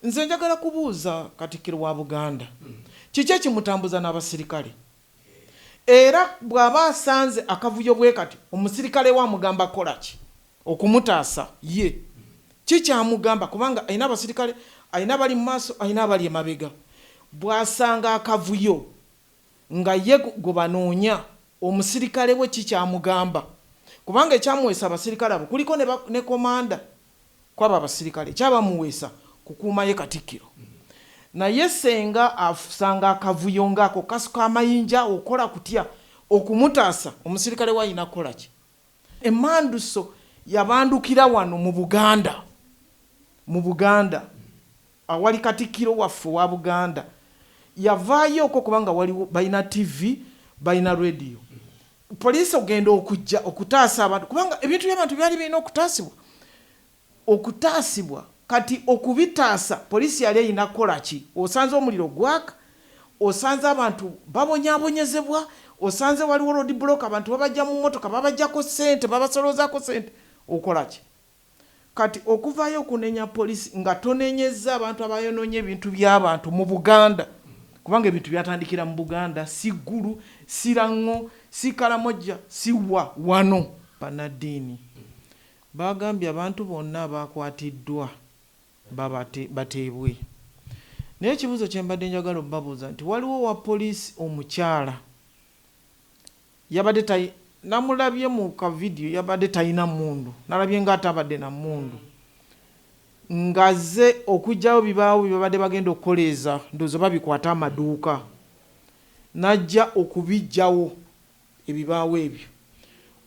nze njagala kubuuza Katikkiro wa Buganda kiki ekimutambuza n'abasirikale era bw'aba asanze akavuyo bwe kati omusirikale wa mugamba kola ki okumutaasa ye kikyamugamba kubanga ayina abasirikale ayina bali mu maaso ayina abali emabega bw'asanga akavuyo nga ye gwe banoonya omusirikale we kikyamugamba kubanga ekyamuweesa abasirikale abo kuliko ne komanda kwaba abasirikale kyabamuweesa kukuuma ye Katikkiro naye senga asanga akavuyo ngako kasuka amayinja okola kutya okumutaasa omusirikale wa ayina kola ki emanduso yabandukira wano mu Buganda awali Katikkiro waffe wa Buganda yavaayo okwo kubanga waliwo balina TV balina radio poliisi ogenda okujja okutaasa abantu kubanga ebintu by'abantu byali birina okutaasibwa kati okubitaasa poliisi yali erina kukola ki osanze omuliro gwaka osanze abantu babonyaabonyezebwa osanze waliwo road block abantu babajja mu mmotoka babajjako ssente babasolozaako ssente okola ki kati okuvaayo okunenya poliisi nga tonenyezza abantu abayonoonye ebintu by'abantu mu Buganda kubanga ebintu byatandikira mu Buganda si Ggulu si Lango si Karamoja si wano Banadini bagambye abantu bonna abakwatiddwa bateebwe naye ekibuuzo kye mbadde njagala obabuuza nti waliwo wa poliisi omukyala yabadde namulabye mu kavidiyo yabadde talina mmundu nalabye ng'atabadde na mmundu ngaze okugyawo bibaawo byabadde bagenda okukoleeza ndowooza babikwata amaduuka najja okubijjawo ebibaawo ebyo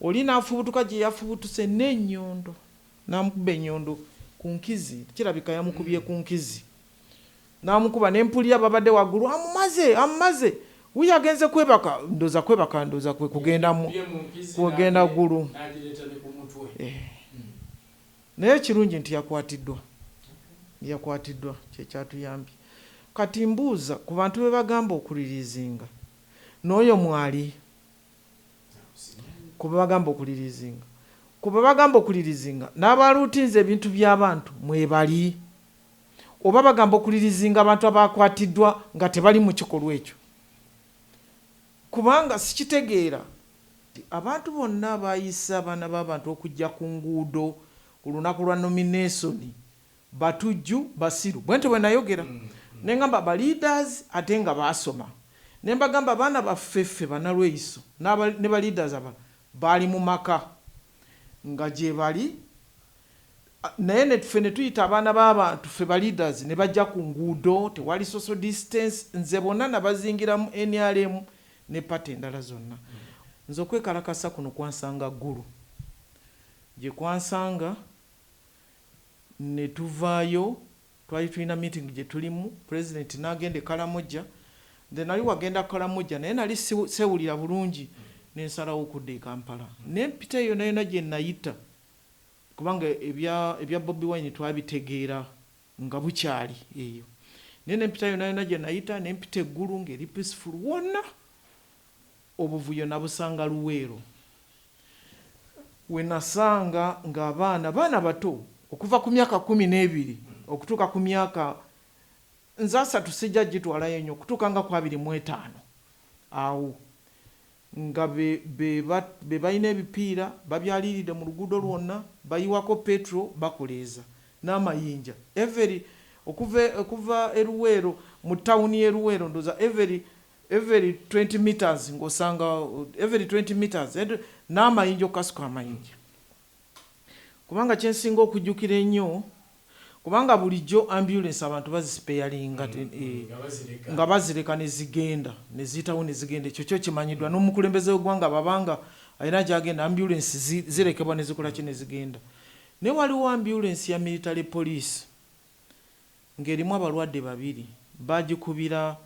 oli n'afubutuka gye yafubutuse n'ennyondo n'amukuba ennyondo ku nkizi kirabika yamukubye ku nkizi n'amukuba n'empulira babadde waggulu amumaze wuyo agenze kwebaka ndowooza kugenda ggulu naye ekirungi nti yakwatiddwa kyekyatuyambye kati mbuuza ku bantu be bagamba okulirizinga n'oyo mwali kuba bagamba okulirizinga n'abaluutinze ebintu by'abantu mwebali oba bagamba okulirizinga abantu abakwatiddwa nga tebali mu kikolwa ekyo kubanga sikitegeera abantu bonna bayise abaana b'abantu okujja ku nguudo ku lunaku lwa nomination batujju basiru bwente bwe nayogera nengamba ba leaders ate nga basoma nembagamba abaana baffeffe banalweiso ne ba leaders aba bali mu maka nga gye bali naye netuffe ne tuyita abaana b'abantu ffe ba leaders ne bajja ku nguudo tewali social distance nze bonna nabazingiramu NRM ne pati endala zonna nze okwekalakasa kuno kwansanga Ggulu gye kwansanga ne tuvaayo twali tulina meeting gye tulimu president n'agenda e Karamoja nze nali wagenda Karamoja naye nali sewulira bulungi nensalawo okudda e Kampala nempita eyo nayona gye nayita kubanga ebya Bobi Wine twabitegeera nga bukyali eyo naye nempita eyo nayona gye nayita nempita eggulu ng'eri peaceful wonna obuvuyo nabusanga Luweero we nasanga ng'abaana bato okuva ku myaka 12 okutuuka ku myaka nze 3 sijja gitwalayo nnyo okutuuka nga ku 25 awo nga be balina ebipiira babyaliridde mu luguudo lwonna bayiwako petro bakoleeza n'amayinja okuva eruweero mu tawuni y'eruweero ndoza every 20 meters ng'osanga every 20 meters n'amayinja okukasuka amayinja kubanga kyensinga okujjukira ennyo kubanga bulijjo ambulance abantu bazisipeyalinga nga bazireka nezigenda neziyitawo nezigenda ekyo kyo kimanyiddwa n'omukulembeze w'eggwanga babanga alina gyagenda ambulance zirekebwa nezikola ki nezigenda naye waliwo ambulance ya military police ng'erimu abalwadde 2 bagikubira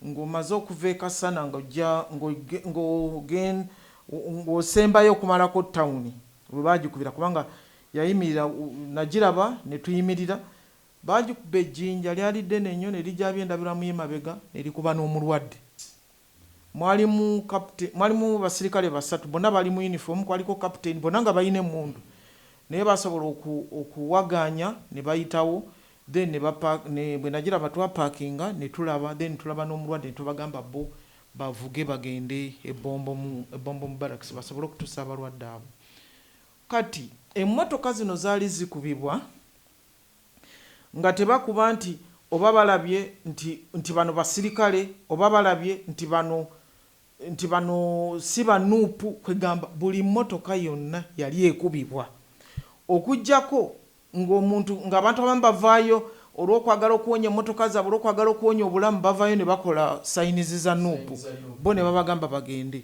ng'omaze okuva e Kasana ng'osembayo okumalako tawuni bwe bagikubira kubanga yayimirira nagiraba ne tuyimirira bagikuba ejjinja lyalidde n'ennyo ne lijja byendabiramu y'emabega ne likuba n'omulwadde mwalimu basirikale 3 bonna bali mu uniform kwaliko captain bonna nga balina emmundu naye basobola okuwaganya ne bayitawo then bwe nagira batwapakinga ne tulaba then tulaba n'omulwadde ne tubagamba bo bavuge bagende ebombo mu barracks basobole okutuusa abalwadde abo. Kati emmotoka zino zaali zikubibwa nga tebakuba nti oba balabye nti bano basirikale oba balabye nti bano si banuupu, kwegamba buli mmotoka yonna yali ekubibwa okujjako ng'abantu abamu bavaayo olw'okwagala okuwonya emmotoka zaabwe olw'okwagala okuwonya obulamu bavaayo ne bakola sayinizi za nuupu bo ne babagamba bagende.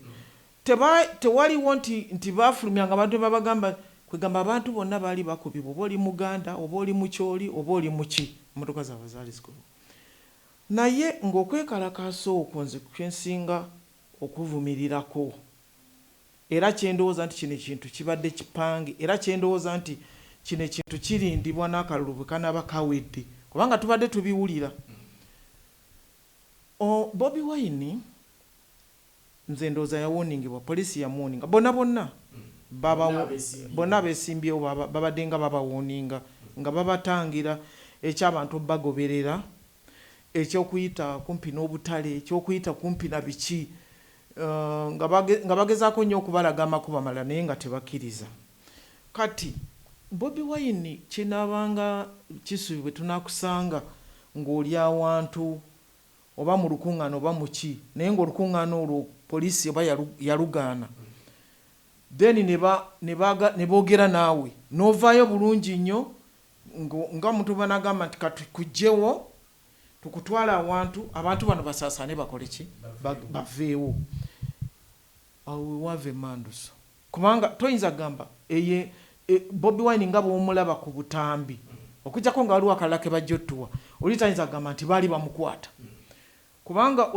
Tewaliwo nti baafulumyanga abantu ne babagamba, kwegamba abantu bonna baali bakubibwa, oba oli Muganda oba oli Mukyoli oba oli muki, emmotoka zaabwe zaali zikubibwa. Naye ng'okwekalakaasa okwo nze kyensinga okuvumirirako era kyendowooza nti kino ekintu kibadde kipange era kyendowooza nti kino ekintu kirindibwa n'akalulu bwe kanaaba kawedde kubanga tubadde tubiwulira. Bobi Wine nze ndowooza yawoningibwa, poliisi yamuwoninga, bonna abeesimbyewo babadde nga babawoninga nga babatangira ekyabantu bagoberera, ekyokuyita kumpi n'obutale, ekyokuyita kumpi na biki, nga bagezaako nnyo okubalaga amakubo amalala naye nga tebakkiriza. Kati Bobi Wine kinaabanga Kisubi bwe tunaakusanga ng'oli awantu oba mu lukuŋŋaana oba mu ki, naye ng'olukuŋŋaana olwo poliisi oba yalugaana, then ne boogera naawe n'ovaayo bulungi nnyo nga omuntu banagamba nti katukugjewo tukutwala abantu bano basaasaane bakole ki, baveewo. Wave Manduso kubanga toyinza gamba Bobi Wine nga bw'omulaba ku butambi okujjako nga waliwo akalala ke bajja ottuwa oli tayinza gamba nti baali bamukwata kubanga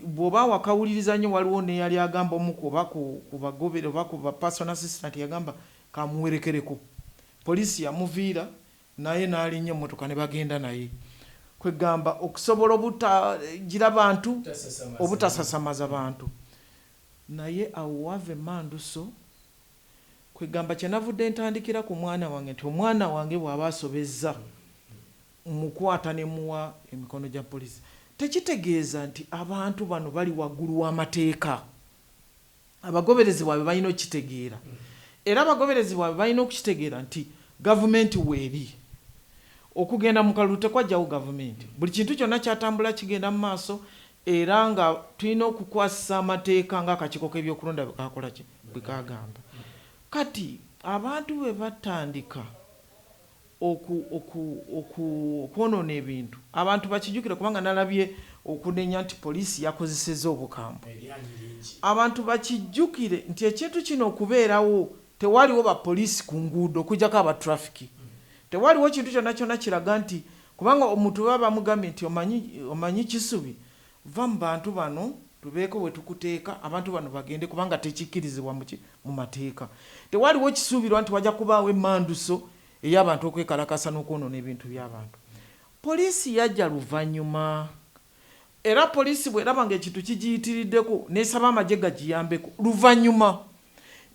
bw'oba wakawuliriza nnyo waliwo neyali agamba omu oba ku bagobere oba ku personal assistant yagamba kamuwerekereko, poliisi yamuviira naye n'alinnya emmotoka ne bagenda naye, kwegamba okusobola obutagira bantu obutasasamaza bantu. Naye awo Wave Manduso kwegamba kyenavudde ntandikira ku mwana wange nti omwana wange bw'aba asobezza mukwata ne muwa emikono gya poliisi, tekitegeeza nti abantu bano bali waggulu w'amateeka. Abagoberezi bwabwe balina okukitegeera era abagoberezi bwabwe balina okukitegeera nti gavumenti weeri, okugenda mu kalulu tekwajjawo gavumenti, buli kintu kyonna kyatambula kigenda mu maaso era nga tulina okukwasisa amateeka ng'akakiiko k'ebyokulonda bwekakola bwe kagamba. Kati abantu bwe batandika okwonoona ebintu abantu bakijjukire kubanga nalabye okunenya nti poliisi yakozesezza obukambwe, abantu bakijjukire nti ekintu kino okubeerawo tewaliwo bapoliisi ku nguudo okujjako abatrafiki, tewaliwo kintu kyonna kyonna kiraga nti kubanga omuntu baba bamugambye nti omanyi Kisubi va mu bantu bano tubeeko bwe tukuteeka abantu bano bagende kubanga tekikkirizibwa mu mateeka. Tewaliwo kisuubirwa nti wajja kubaawo emmanduso ey'abantu okwekalakasa n'okwonoona ebintu by'abantu. Poliisi yajja luvannyuma era poliisi bw'eraba ng'ekintu kigiyitiriddeko n'esaba amagye gagiyambeko luvannyuma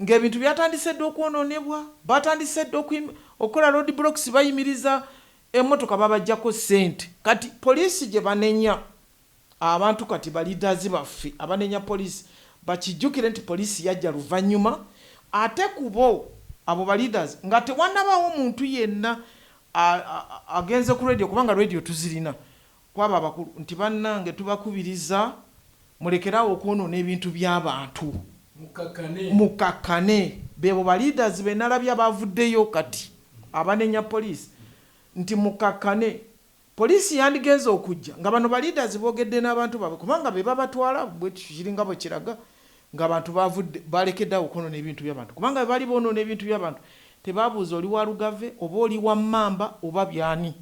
ng'ebintu byatandise dda okwonoonebwa, batandise dda okukola road blocks bayimiriza emmotoka babajjako ssente. Kati poliisi gye banenya abantu kati balidazi baffe abanenya poliisi bakijjukire nti poliisi yajja luvannyuma ate kubo abo balidazi nga tewannabaawo omuntu yenna agenze ku radio kubanga radio tuzirina kwaba abakulu nti bannange tubakubiriza mulekerawo okwonoona ebintu by'abantu mukakkane. Bebo balidazi be nalabye abavuddeyo kati abanenya poliisi nti mukakkane. Poliisi yandigenze okujja nga bano balidazi boogedde n'abantu baabwe kubanga be babatwala bwe kiringa bwe kiraga ng'abantu bavudde balekeddawo okwonoona ebintu by'abantu kubanga bali boonoona ebintu by'abantu tebabuuza oli wa Lugave oba oli wa Mmamba oba byani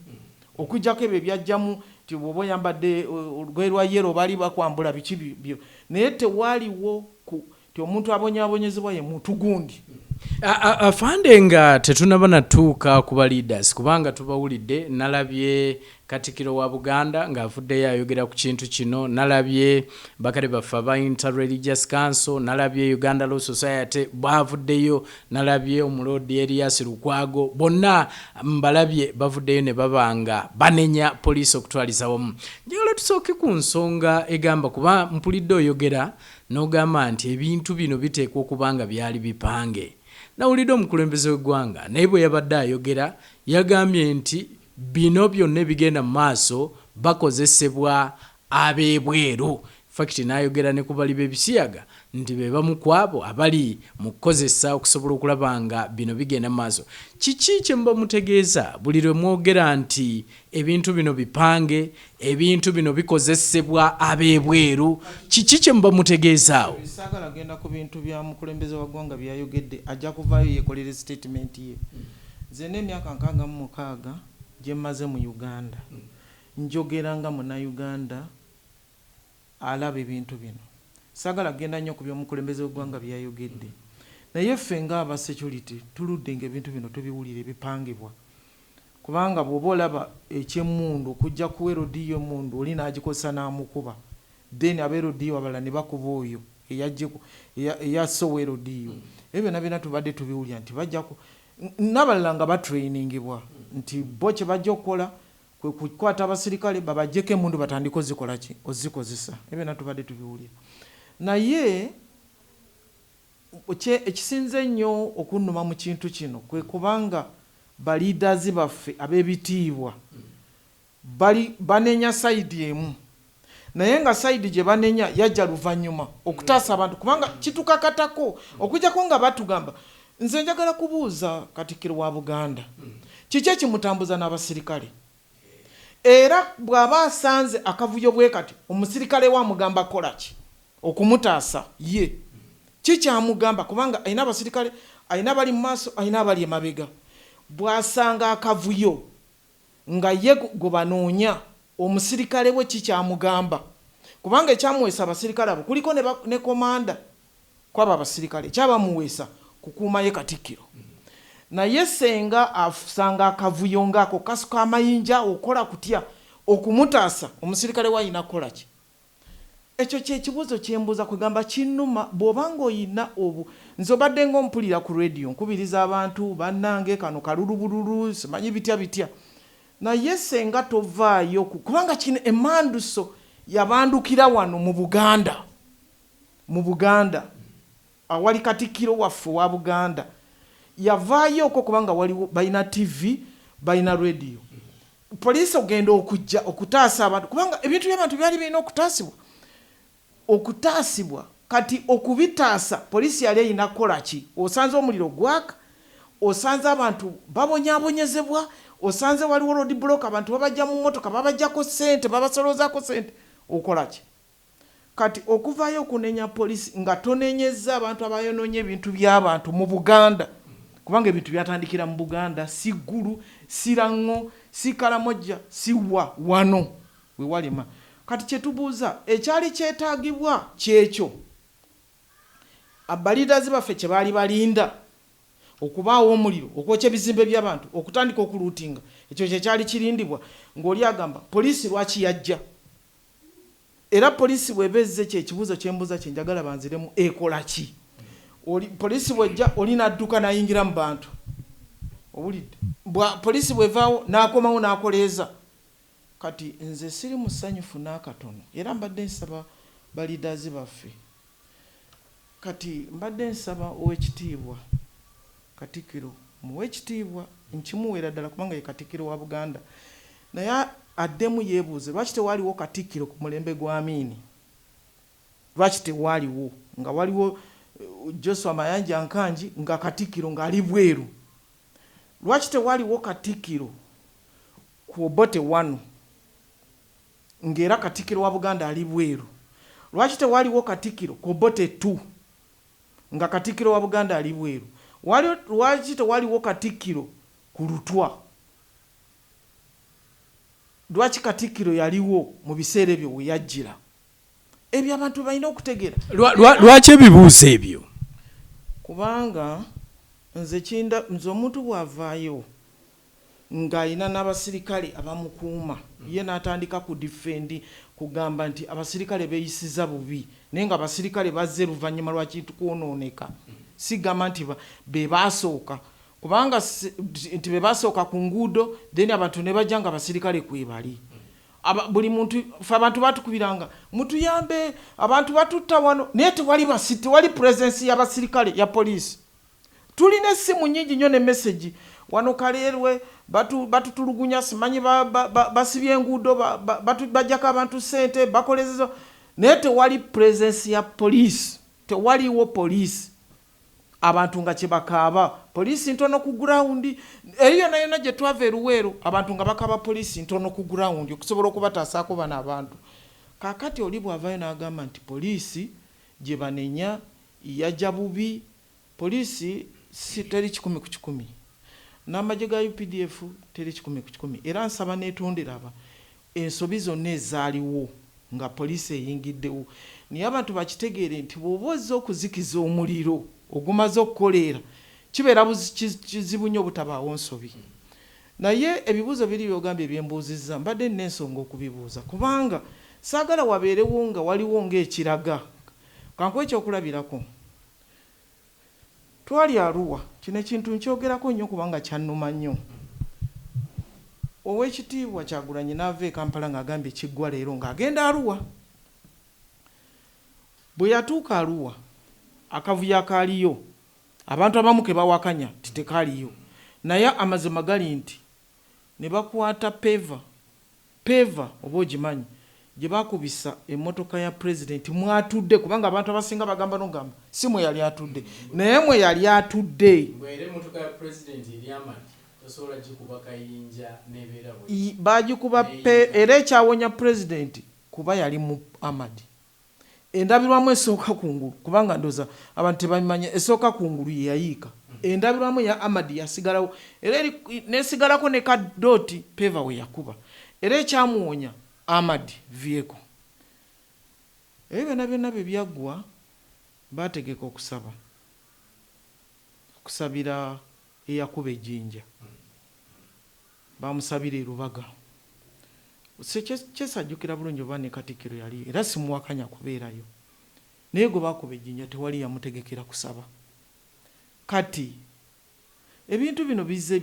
okujjako ebyo ebyajjamu nti bw'oba oyambadde olugoye lwa yero baali bakwambula biki byo naye tewaliwo ti omuntu abonyaabonyezebwa ye muntu gundi Afande nga tetunaba natuuka ku ba leaders kubanga tubawulidde. Nalabye Katikkiro wa Buganda ng'avuddeyo ayogera ku kintu kino, nalabye bakale baffe aba Interreligious Council, nalabye Uganda Law Society bavuddeyo, nalabye Omuloodi Erias Lukwago, bonna mbalabye bavuddeyo ne babanga banenya poliisi okutwaliza wamu. Njagala tusooke ku nsonga egamba kuba mpulidde oyogera n'ogamba nti ebintu bino biteekwa okubanga byali bipange. Nawulidde omukulembeze w'eggwanga naye bwe yabadde ayogera yagambye nti bino byonna bigenda mu maaso bakozesebwa ab'ebweru. Fakiti n'ayogera ne ku bali b'ebisiyaga nti be bamu ku abo abali mu kukozesa okusobola okulaba nga bino bigenda mu maaso. Kiki kye muba mutegeeza buli lwe mwogera nti ebintu bino bipange, ebintu bino bikozesebwa ab'ebweru? Kiki kye muba mutegeezaawo? Saagala agenda ku bintu bya mukulembeze wa ggwanga byayogedde, ajja kuvaayo yeekolere statement ye. Nze n'emyaka 66 gye mmaze mu Uganda, njogera nga munnayuganda alaba ebintu bino. Saagala genda nnyo ku by'omukulembeze w'eggwanga byayogedde, naye ffe ng'aba security tuludde ng'ebintu bino tubiwulire bipangibwa. Kubanga bw'oba olaba eky'emmundu okujja ku erodiyo emmundu oli n'agikozesa n'amukuba, then aberodiyo abalala ne bakuba oyo eyasowa erodiyo. Ebyo byonna tubadde tubiwulira nti bajja n'abalala nga batrainingibwa nti bo kye bajja okukola kwe kukwata abasirikale babajjeko emmundu batandika ozikola ki ozikozesa. Ebyo byonna tubadde tubiwulira. Naye ekisinze ennyo okunnuma mu kintu kino kwe kubanga baliidazi baffe ab'ebitiibwa banenya sayidi emu, naye nga sayidi gye banenya yajja luvannyuma okutaasa abantu kubanga kitukakatako okujjako nga batugamba. Nze njagala kubuuza Katikkiro wa Buganda kiki ekimutambuza n'abasirikale, era bw'aba asanze akavuyo bwe kati omusirikale wa mugamba kola ki okumutaasa ye kikyamugamba kubanga ayina abasirikale, ayina bali mu maaso, ayina abali emabega. Bw'asanga akavuyo nga ye gwe banoonya omusirikale we kikyamugamba kubanga ekyamuweesa abasirikale abo kuliko ne komanda kwaba abasirikale ekyabamuweesa kukuuma ye Katikkiro. Naye senga asanga akavuyo ngako kasuka amayinja okola kutya okumutaasa omusirikale we ayina kukola ki? Ekyo kyekibuuzo kyembuuza kwegamba kinnuma bw'obanga oyina nze obadde ng'ompulira ku radio nkubiriza abantu bannange kano kalulubululu simanyi bitya naye senga tovaayo kubanga kino emanduso yabandukira wano mu Buganda awali Katikkiro waffe wa Buganda yavaayo okwo kubanga waliwo balina TV balina radio. Poliisi ogenda okujja okutaasa abantu kubanga ebintu by'abantu byali birina okutaasibwa kati okubitaasa poliisi yali erina kukola ki? Osanze omuliro gwaka, osanze abantu babonyaabonyezebwa, osanze waliwo road block abantu babajja mu mmotoka babajjako ssente babasolozaako ssente, okola ki? Kati okuvaayo okunenya poliisi nga tonenyezza abantu abayonoonye ebintu by'abantu mu Buganda kubanga ebintu byatandikira mu Buganda, si Ggulu, si Lango, si Karamoja, si wano we walima. Kati kyetubuuza ekyali kyetaagibwa kyekyo abaliidazi baffe kye baali balinda okubaawo omuliro okwokya ebizimbe by'abantu okutandika okuluutinga, ekyo kyekyali kirindibwa ng'oli agamba poliisi lwaki yajja. Era poliisi bwebezze kyekibuuzo kyembuuza kyenjagala banziremu ekola ki? Poliisi bwejja oli n'adduka n'ayingira mu bantu owulidde, poliisi bwevaawo n'akomawo n'akoleeza. Kati nze siri musanyufu n'akatono era mbadde nsaba baliidazi baffe, kati mbadde nsaba ow'ekitiibwa Katikkiro muwe ekitiibwa nkimuweera ddala kubanga ye Katikkiro wa Buganda, naye addemu yeebuuze lwaki tewaaliwo Katikkiro ku mulembe gwa Amin? Lwaki tewaaliwo nga waliwo Joshua Mayanja Nkanji nga Katikkiro ng'ali bweru? Lwaki tewaaliwo Katikkiro ku Obote 1 ng'era Katikkiro wa Buganda ali bweru? Lwaki tewaaliwo Katikkiro ku Obote 2 nga Katikkiro wa Buganda ali bweru? Lwaki tewaaliwo Katikkiro ku Lutwa? Lwaki Katikkiro yaliwo mu biseera ebyo we yajjira? Ebyo abantu balina okutegeera. Lwaki ebibuuzo ebyo? Kubanga nze omuntu bw'avaayo ng'alina n'abasirikale abamukuuma ye n'atandika ku defendi kugamba nti abasirikale beeyisiza bubi naye nga abasirikale bazze luvannyuma lwa kintu kwonooneka sigamba nti be baasooka kubanga nti be baasooka ku nguudo then abantu ne bajja nga abasirikale kwebali buli muntu fe abantu batukubiranga mutuyambe abantu batutta wano naye tewali presence y'abasirikale ya poliisi tulina essimu nyingi nnyo ne message wano kaleerwe batutulugunya simanyi basibye enguudo bajjako abantu ssente bakolezezo naye tewali presence ya poliisi tewaliwo poliisi abantu nga kyebakaaba poliisi ntono ku ground eriyo nayona gye twava eruweero abantu nga bakaba poliisi ntono ku ground okusobola okubatasaako bano abantu kakati oli bwavayo n'agamba nti poliisi gye banenya yajja bubi poliisi si teri 100 n'amagye ga UPDF teri 100 era nsaba neetondera aba ensobi zonna ezaaliwo nga poliisi eyingiddewo naye abantu bakitegeere nti bw'oba ozze okuzikiza omuliro ogumaze okukoleera kibeera kizibu nnyo obutabaawo nsobi naye ebibuuzo biri byogambye ebyembuuzizza mbadde n'ensonga okubibuuza kubanga saagala wabeerewo nga waliwo ng'ekiraga kankuwa ekyokulabirako twali Arua kino ekintu nkyogerako nnyo kubanga kyannuma nnyo Oweekitiibwa Kyagulanyi n'ava e Kampala ng'agambye kiggwa leero ng'agenda Arua bwe yatuuka Arua akavuyo akaaliyo abantu abamu ke bawakanya titekaaliyo naye amazima gali nti ne bakwata peva oba ogimanyi gye bakubisa emmotoka ya pulezidenti mwatudde kubanga abantu abasinga bagamba nogamba si mwe yali atudde naye mwe yali atudde bagikuba era ekyawonya pulezidenti kuba yali mu Amadi endabirwamu esooka kungulu kubanga ndoza abantu tebamanya esooka kungulu yeyayiika endabirwamu ya Amadi yasigalawo era nesigalako ne kadoti peva we yakuba era ekyamuwonya Amadi vehicle ebyo byonna bye byaggwa bategeka okusabira eyakuba ejjinja bamusabira e Lubaga kyesajjukira bulungi oba ne Katikkiro yali era simuwakanya kubeerayo naye gwe bakuba ejjinja tewali yamutegekera kusaba kati ebintu bino bizze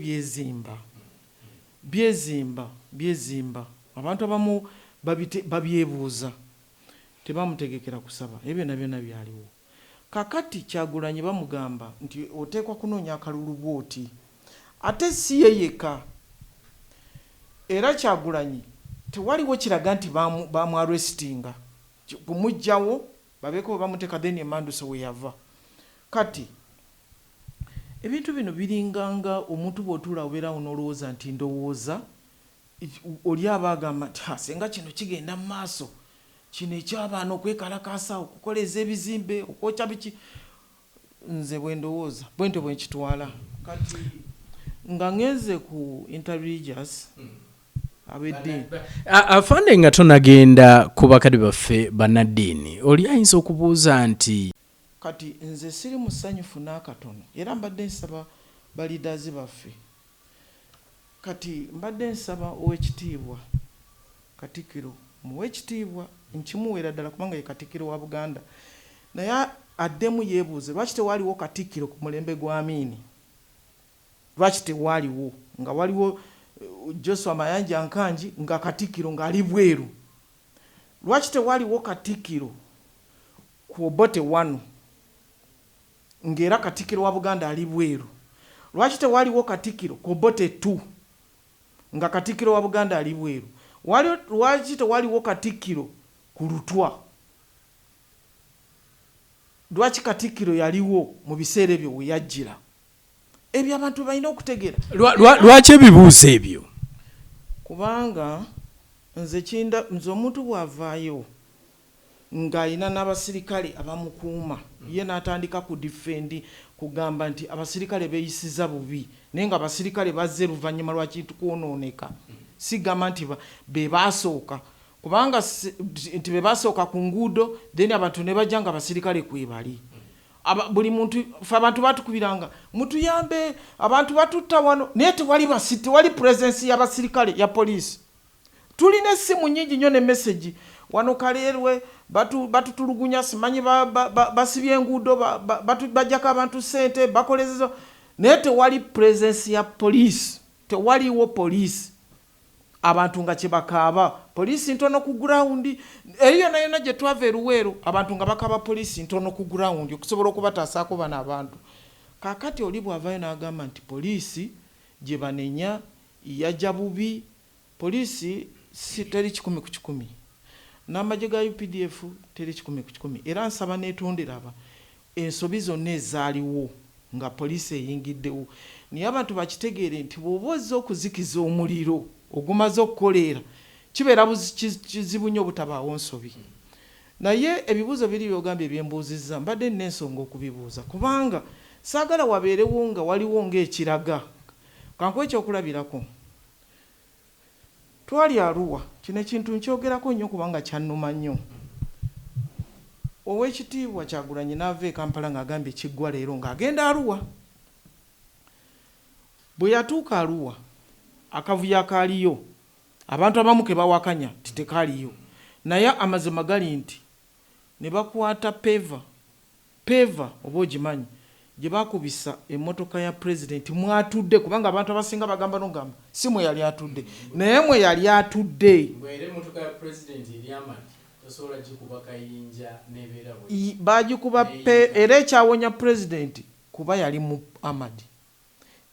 byezimba abantu abamu babyebuuza tebamutegekera kusaba ebyo byonna byaliwo kakati Kyagulanyi bamugamba nti oteekwa kunoonya akalulu bwoti ate si ye yekka era Kyagulanyi tewaliwo kiraga nti bamwarwesitinga kumugjawo babeeko bamuteeka then emanduso we yava kati ebintu bino biringanga omuntu bw'otuula obeerawo n'olowooza nti ndowooza oli aba agamba nti senga kino kigenda mu maaso kino ekyabaana okwekalakaasa okukoleza ebizimbe okwokya biki nze bwe ndowooza bwentyo bwe nkitwala kati nga ngenze ku interreligious abeddiini afande nga tonagenda ku bakadde baffe bannaddiini oli ayinza okubuuza nti kati nze siri musanyufu n'akatono era mbadde nsaba balidazi baffe kati mbadde nsaba Oweekitiibwa Katikkiro muweekitiibwa nkimuweera ddala kubanga ye Katikkiro wa Buganda naye addemu yeebuuze lwaki tewaaliwo Katikkiro ku mulembe gwa Amin lwaki tewaaliwo nga waliwo Joshua Mayanja Nkanji nga Katikkiro ng'ali bweru lwaki tewaaliwo Katikkiro ku Obote 1 ng'era Katikkiro wa Buganda ali bweru lwaki tewaaliwo Katikkiro ku Obote 2 nga Katikkiro wa Buganda ali bweru lwaki tewaaliwo Katikkiro ku Lutwa lwaki Katikkiro yaliwo mu biseera ebyo we yajjira ebyo abantu balina okutegeera lwaki ebibuuzo ebyo kubanga nze omuntu bw'avaayo ng'alina n'abasirikale abamukuuma ye n'atandika ku defendi kugamba nti abasirikale beeyisiza bubi naye nga abasirikale bazze luvannyuma lwa kintu kwonooneka sigamba nti be baasooka kubanga nti be baasooka ku nguudo then abantu ne bajja nga abasirikale kwebali buli muntu fe abantu batukubiranga mutuyambe abantu batutta wano naye tewali presence y'abasirikale ya poliisi. Tulina essimu nnyingi nnyo ne message wano Kaleerwe batutulugunya simanyi basibye enguudo bajjako abantu ssente bakolezezo naye tewali presence ya poliisi, tewaliwo poliisi. Abantu nga kye bakaaba poliisi ntono ku ground eyo yonna gye twava eruweero abantu nga bakaaba poliisi ntono ku ground okusobola okubatasaako bano abantu. Kaakati oli bw'avaayo n'agamba nti poliisi gye banenya yajja bubi, poliisi si teri 100/100, n'amagye ga UPDF teri 100/100. Era nsaba neetondera ensobi zonna ezaaliwo nga poliisi eyingiddewo naye abantu bakitegeere nti bw'oba ozze okuzikiza omuliro ogumaze okukoleera kibeera kizibu nnyo obutabaawo nsobi. Naye ebibuuzo biri byogambye ebyembuuzizza mbadde n'ensonga okubibuuza kubanga saagala wabeerewo nga waliwo ng'ekiraga. Kankuwa ekyokulabirako, twali Arua, kino ekintu nkyogerako nnyo kubanga kyannuma nnyo. Oweekitiibwa Kyagulanyi n'ava e Kampala ng'agambye kiggwa leero ng'agenda Arua. Bwe yatuuka Arua akavuyo akaaliyo abantu abamu ke bawakanya titekaaliyo naye amazima gali nti ne bakwata peva oba ogimanyi gye bakubisa emmotoka ya pulezidenti mwatudde kubanga abantu abasinga bagamba nogamba si mwe yali atudde naye mwe yali atudde bagikuba era ekyawonya pulezidenti kuba yali mu Amadi.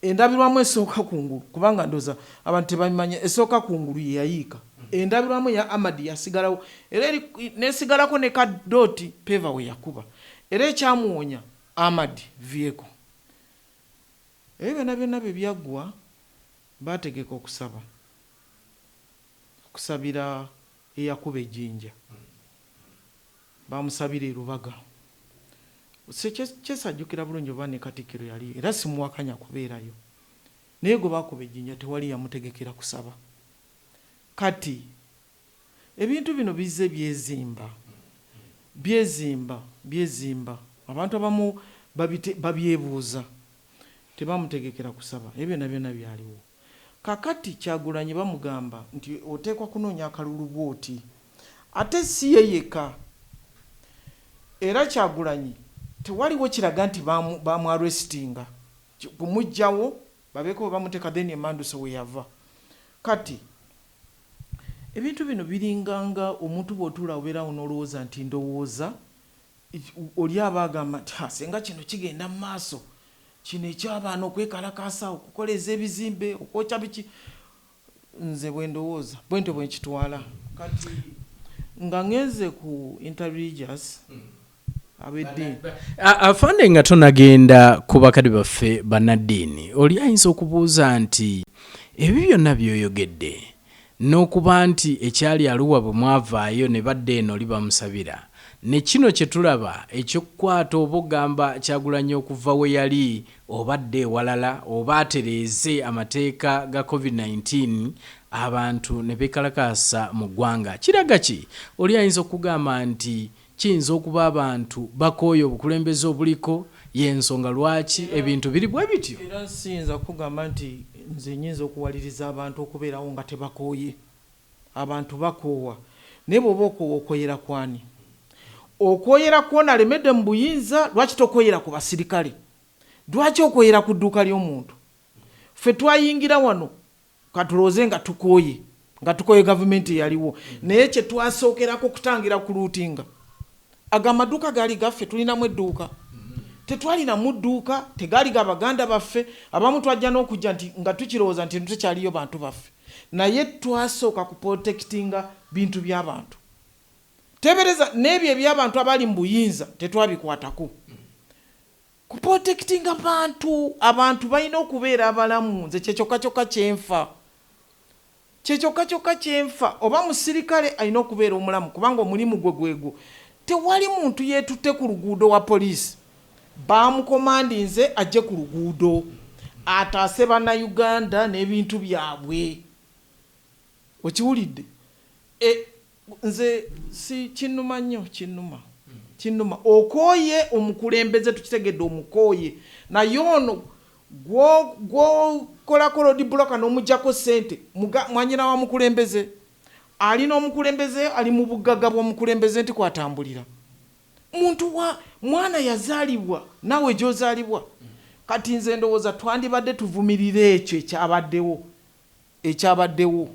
Endabirwamu esooka kungulu kubanga ndoza abantu tebamanya esooka kungulu ye yayiika. Endabirwamu ya Amadi yasigalawo era nesigalako ne kadoti peva we yakuba era ekyamuwonya Amadi vehicle. Ebyo byonna bye byaggwa baategeka okusabira eyakuba ejjinja bamusabira erubaga. Kyesajjukira bulungi oba ne Katikkiro yali era simuwakanya kubeerayo naye gwe baakuba ejjinja tewali yamutegekera kusaba. Kati ebintu bino bizze byezimba abantu abamu babyebuuza tebamutegekera kusaba. Ebyo byonna byaliwo. Kakati Kyagulanyi bamugamba nti oteekwa kunoonya akalulu bw'oti ate si ye yekka era Kyagulanyi tewaliwo kiraga nti bamwarwesitinga kumugjawo babeeko bamuteeka then emanduso we yava. Kati ebintu bino biringanga omuntu bw'otuula obeerawo n'olowooza nti ndowooza oli aba agamba nti senga kino kigenda mu maaso kino ekyabaana okwekalakaasa okukoleza ebizimbe okwokya biki. Nze bwe ndowooza bwentyo bwe nkitwala. Kati nga ngenze ku interreligious abeddiini afande nga tonagenda ku bakadde baffe bannaddiini oli ayinza okubuuza nti ebyo byonna byoyogedde n'okuba nti ekyali Arua bwe mwavaayo ne badde eno oli bamusabira ne kino kye tulaba ekyokukwata oba ogamba Kyagulanyi okuva we yali obadde ewalala oba atereeze amateeka ga COVID-19 abantu ne beekalakaasa mu ggwanga kiraga ki? Oli ayinza okugamba nti kiyinza okuba abantu bakooye obukulembeze obuliko y'ensonga lwaki ebintu biri bwe bityo. Era siyinza kugamba nti nze nyinza okuwaliriza abantu okubeerawo nga tebakooye. Abantu bakoowa naye bw'oba okoowa okooyera kwani? Okwoyera kwona alemedde mu buyinza lwaki tokooyera ku basirikale? Lwaki okooyera ku dduuka ly'omuntu? Ffe twayingira wano katulooze nga tukooye gavumenti yaliwo naye kye twasookerako kutangira ku luutinga aga amaduuka gaali gaffe tulinamu edduuka tetwalinamu dduuka tegaali ga baganda baffe abamu twajja n'okujja nti nga tukirowooza nti tekyaliyo bantu baffe naye twasooka ku protectinga bintu by'abantu. Tebereza n'ebyo eby'abantu abali mu buyinza tetwabikwatako ku protectinga abantu balina okubeera abalamu. Nze kyekyoka kyenfa oba musirikale alina okubeera omulamu kubanga omulimu gwegwo tewali muntu yeetutte ku luguudo wa poliisi bamukomandinze ajje ku luguudo ataase bannayuganda n'ebintu byabwe. Okiwulidde? Nze si kinnuma nnyo kinnuma okooye omukulembeze tukitegedde omukooye naye ono gwokolako road blocker n'omuggyako ssente mwanyina wa mukulembeze alina omukulembeze ali mu bugagga bw'omukulembeze nti kwatambulira mwana yazaalibwa naawe gy'ozaalibwa kati nze ndowooza twandibadde tuvumirire ekyo ekyabaddewo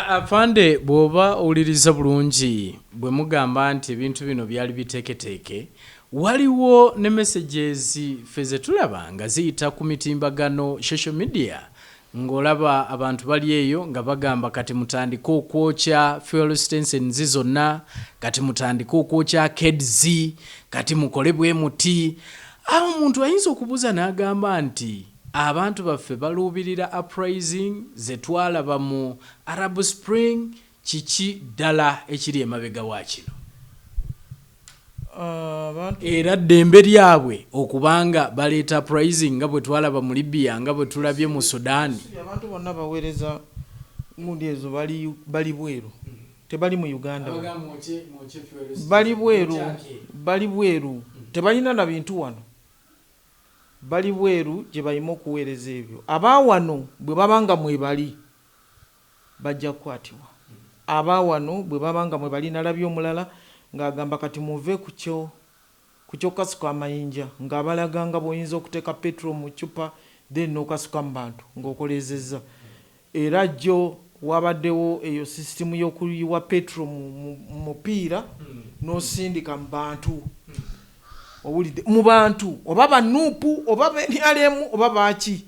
afande bw'oba owuliriza bulungi bwe mugamba nti ebintu bino byali biteeketeeke waliwo ne messages ffe ze tulaba nga ziyita ku mitimbagano social media ng'olaba abantu bali eyo nga bagamba kati mutandike okwokya fuel stations zonna kati mutandike okwokya KEDZ kati mukole bwe muti awo omuntu ayinza okubuuza n'agamba nti abantu baffe baluubirira uprising ze twalaba mu Arab Spring kiki ddala ekiri emabega wa kino era ddembe lyabwe okubanga baleeta uprising nga bwe twalaba mu Libya nga bwe tulabye mu Sudan. Abantu bonna baweereza mundi ezo bali bweru tebali mu Uganda bali bweru tebalina na bintu wano bali bweru gye balima okuweereza ebyo abaawano bwe babanga mwebali bajja kukwatibwa abaawano bwe babanga mwebali nalabye omulala ng'agamba kati muve ku kyo kasuka amayinja ng'abalaganga bw'oyinza okuteeka petro mu cupa then n'okasuka mu bantu ng'okolezezza era jjo wabaddewo eyo sisitimu y'okuyiwa petro mu mupiira n'osindika mu bantu owulidde mu bantu oba banuupu oba benyalemu oba baaki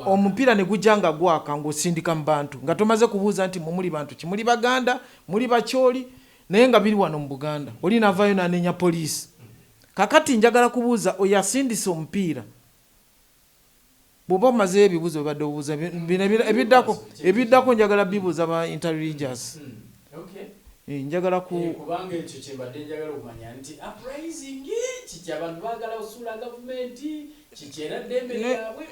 omupiira ne gujja nga gwaka ng'osindika mu bantu nga tomaze kubuuza nti muli bantu ki muli baganda muli bakyoli naye nga biri wano mu Buganda oli navayo n'anenya poliisi kakati njagala kubuuza oyo asindisa omupiira bw'oba omazeyo ebibuuzo bibadde obuuza ebiddako njagala bibuuza ba interreligious njagala kubanga ekyo kyembadde njagala okumanya nti uprising kiki abantu baagala osuula gavumenti kiki era ddembe lyabwe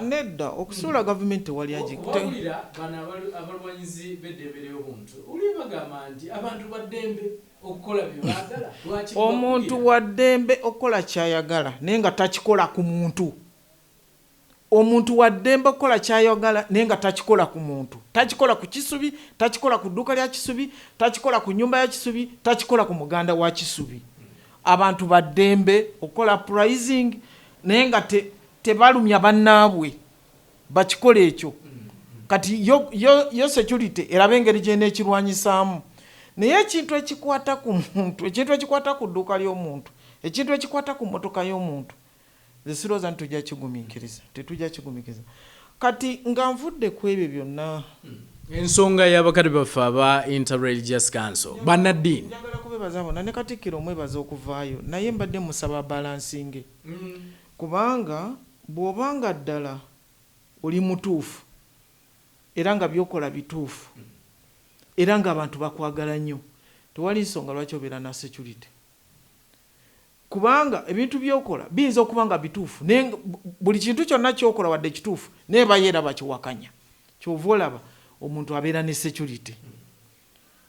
nedda okusuula gavumenti tewali okuwabulira bano abalwanyizi b'eddembe ly'obuntu oli bagamba nti abantu baddembe okukola bye baagala omuntu wa ddembe okukola kyayagala naye nga takikola ku muntu omuntu wa ddembe okukola kyayagala naye nga takikola ku muntu takikola ku kisubi takikola ku dduuka lya kisubi takikola ku nyumba ya kisubi takikola ku muganda wa kisubi abantu ba ddembe okukola uprising naye nga tebalumya bannaabwe bakikola ekyo kati yo security erabe engeri gyenekirwanyisaamu naye ekintu ekikwata ku muntu ekintu ekikwata ku dduuka ly'omuntu ekintu ekikwata ku mmotoka y'omuntu zesirooza ntitujja kigumiikiriza tetujja kigumiikiriza kati nga nvudde ku ebyo byonna ensonga y'abakadde baffe aba Interreligious Council bannaddiini njagala kubebaza bonna ne Katikkiro omwebaza okuvaayo naye mbadde musaba balansinge kubanga bw'obanga ddala oli mutuufu era nga byokola bituufu era ng'abantu bakwagala nnyo tewali nsonga lwaki obeera na security kubanga ebintu byokola biyinza okuba nga bituufu naye buli kintu kyonna kyokola wadde kituufu naye bayeera bakiwakanya kyova olaba omuntu abeera ne security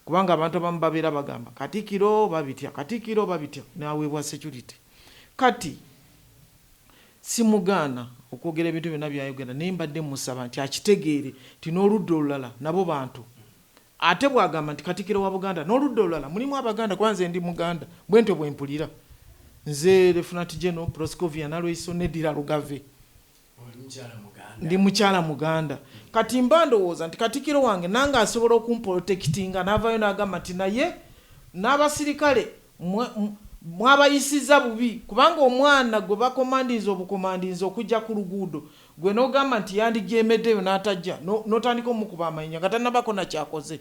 kubanga abantu abamu babeera bagamba Katikkiro babitya naweebwa security kati simugaana okwogera ebintu byonna byayogera naye mbadde musaba nti akitegeere ti n'oludda olulala nabo bantu ate bwagamba nti Katikkiro wa Buganda n'oludda olulala mulimu abaganda kuba nze ndi muganda bwentyo bwe mpulira nze Lieutenant General Proscovia Nalweyiso Nedira Lugave ndi mukyala muganda kati mba ndowooza nti Katikkiro wange nange asobola okumprotectinga n'avaayo n'agamba nti naye n'abasirikale mwabayisiza bubi kubanga omwana gwe bakomandinza obukomandinza okujja ku luguudo gwe n'ogamba nti yandigyemeddeyo n'atajja n'otandika omukuba amayinja nga tannabako nakyakoze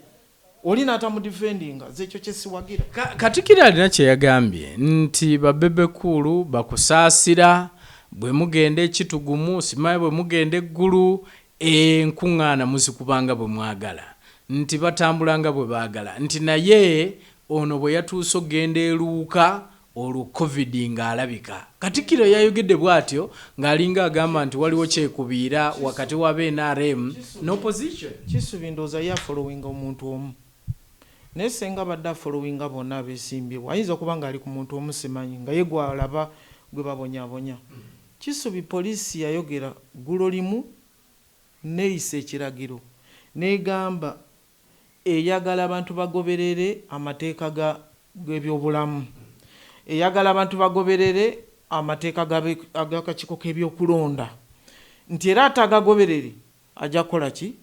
oli n'atamudifendinga zekyo kyesiwagira Katikkiro alina kye yagambye nti babebekulu bakusaasira bwe mugenda ekitugumu simaye bwe mugenda eggulu enkuŋŋaana muzikubanga bwe mwagala nti batambulanga bwe baagala nti naye ono bwe yatuuse okgenda eruuka olwo covid ng'alabika Katikkiro yayogedde bw'atyo ng'alinga agamba nti waliwo kyekubiira wakati wa NRM n'opposition kisubi ndowooza ye afolowinga omuntu omu naye senga badde afollowinga bonna abesimbyewo ayinza okuba nga ali ku muntu omusimanyi nga ye gwalaba gwe babonyabonya. Kisubi poliisi yayogera ggulo limu neeyisa ekiragiro n'egamba eyagala abantu bagoberere amateeka g'ebyobulamu, eyagala abantu bagoberere amateeka ag'akakiiko k'ebyokulonda, nti era atagagoberere ajja kukola ki?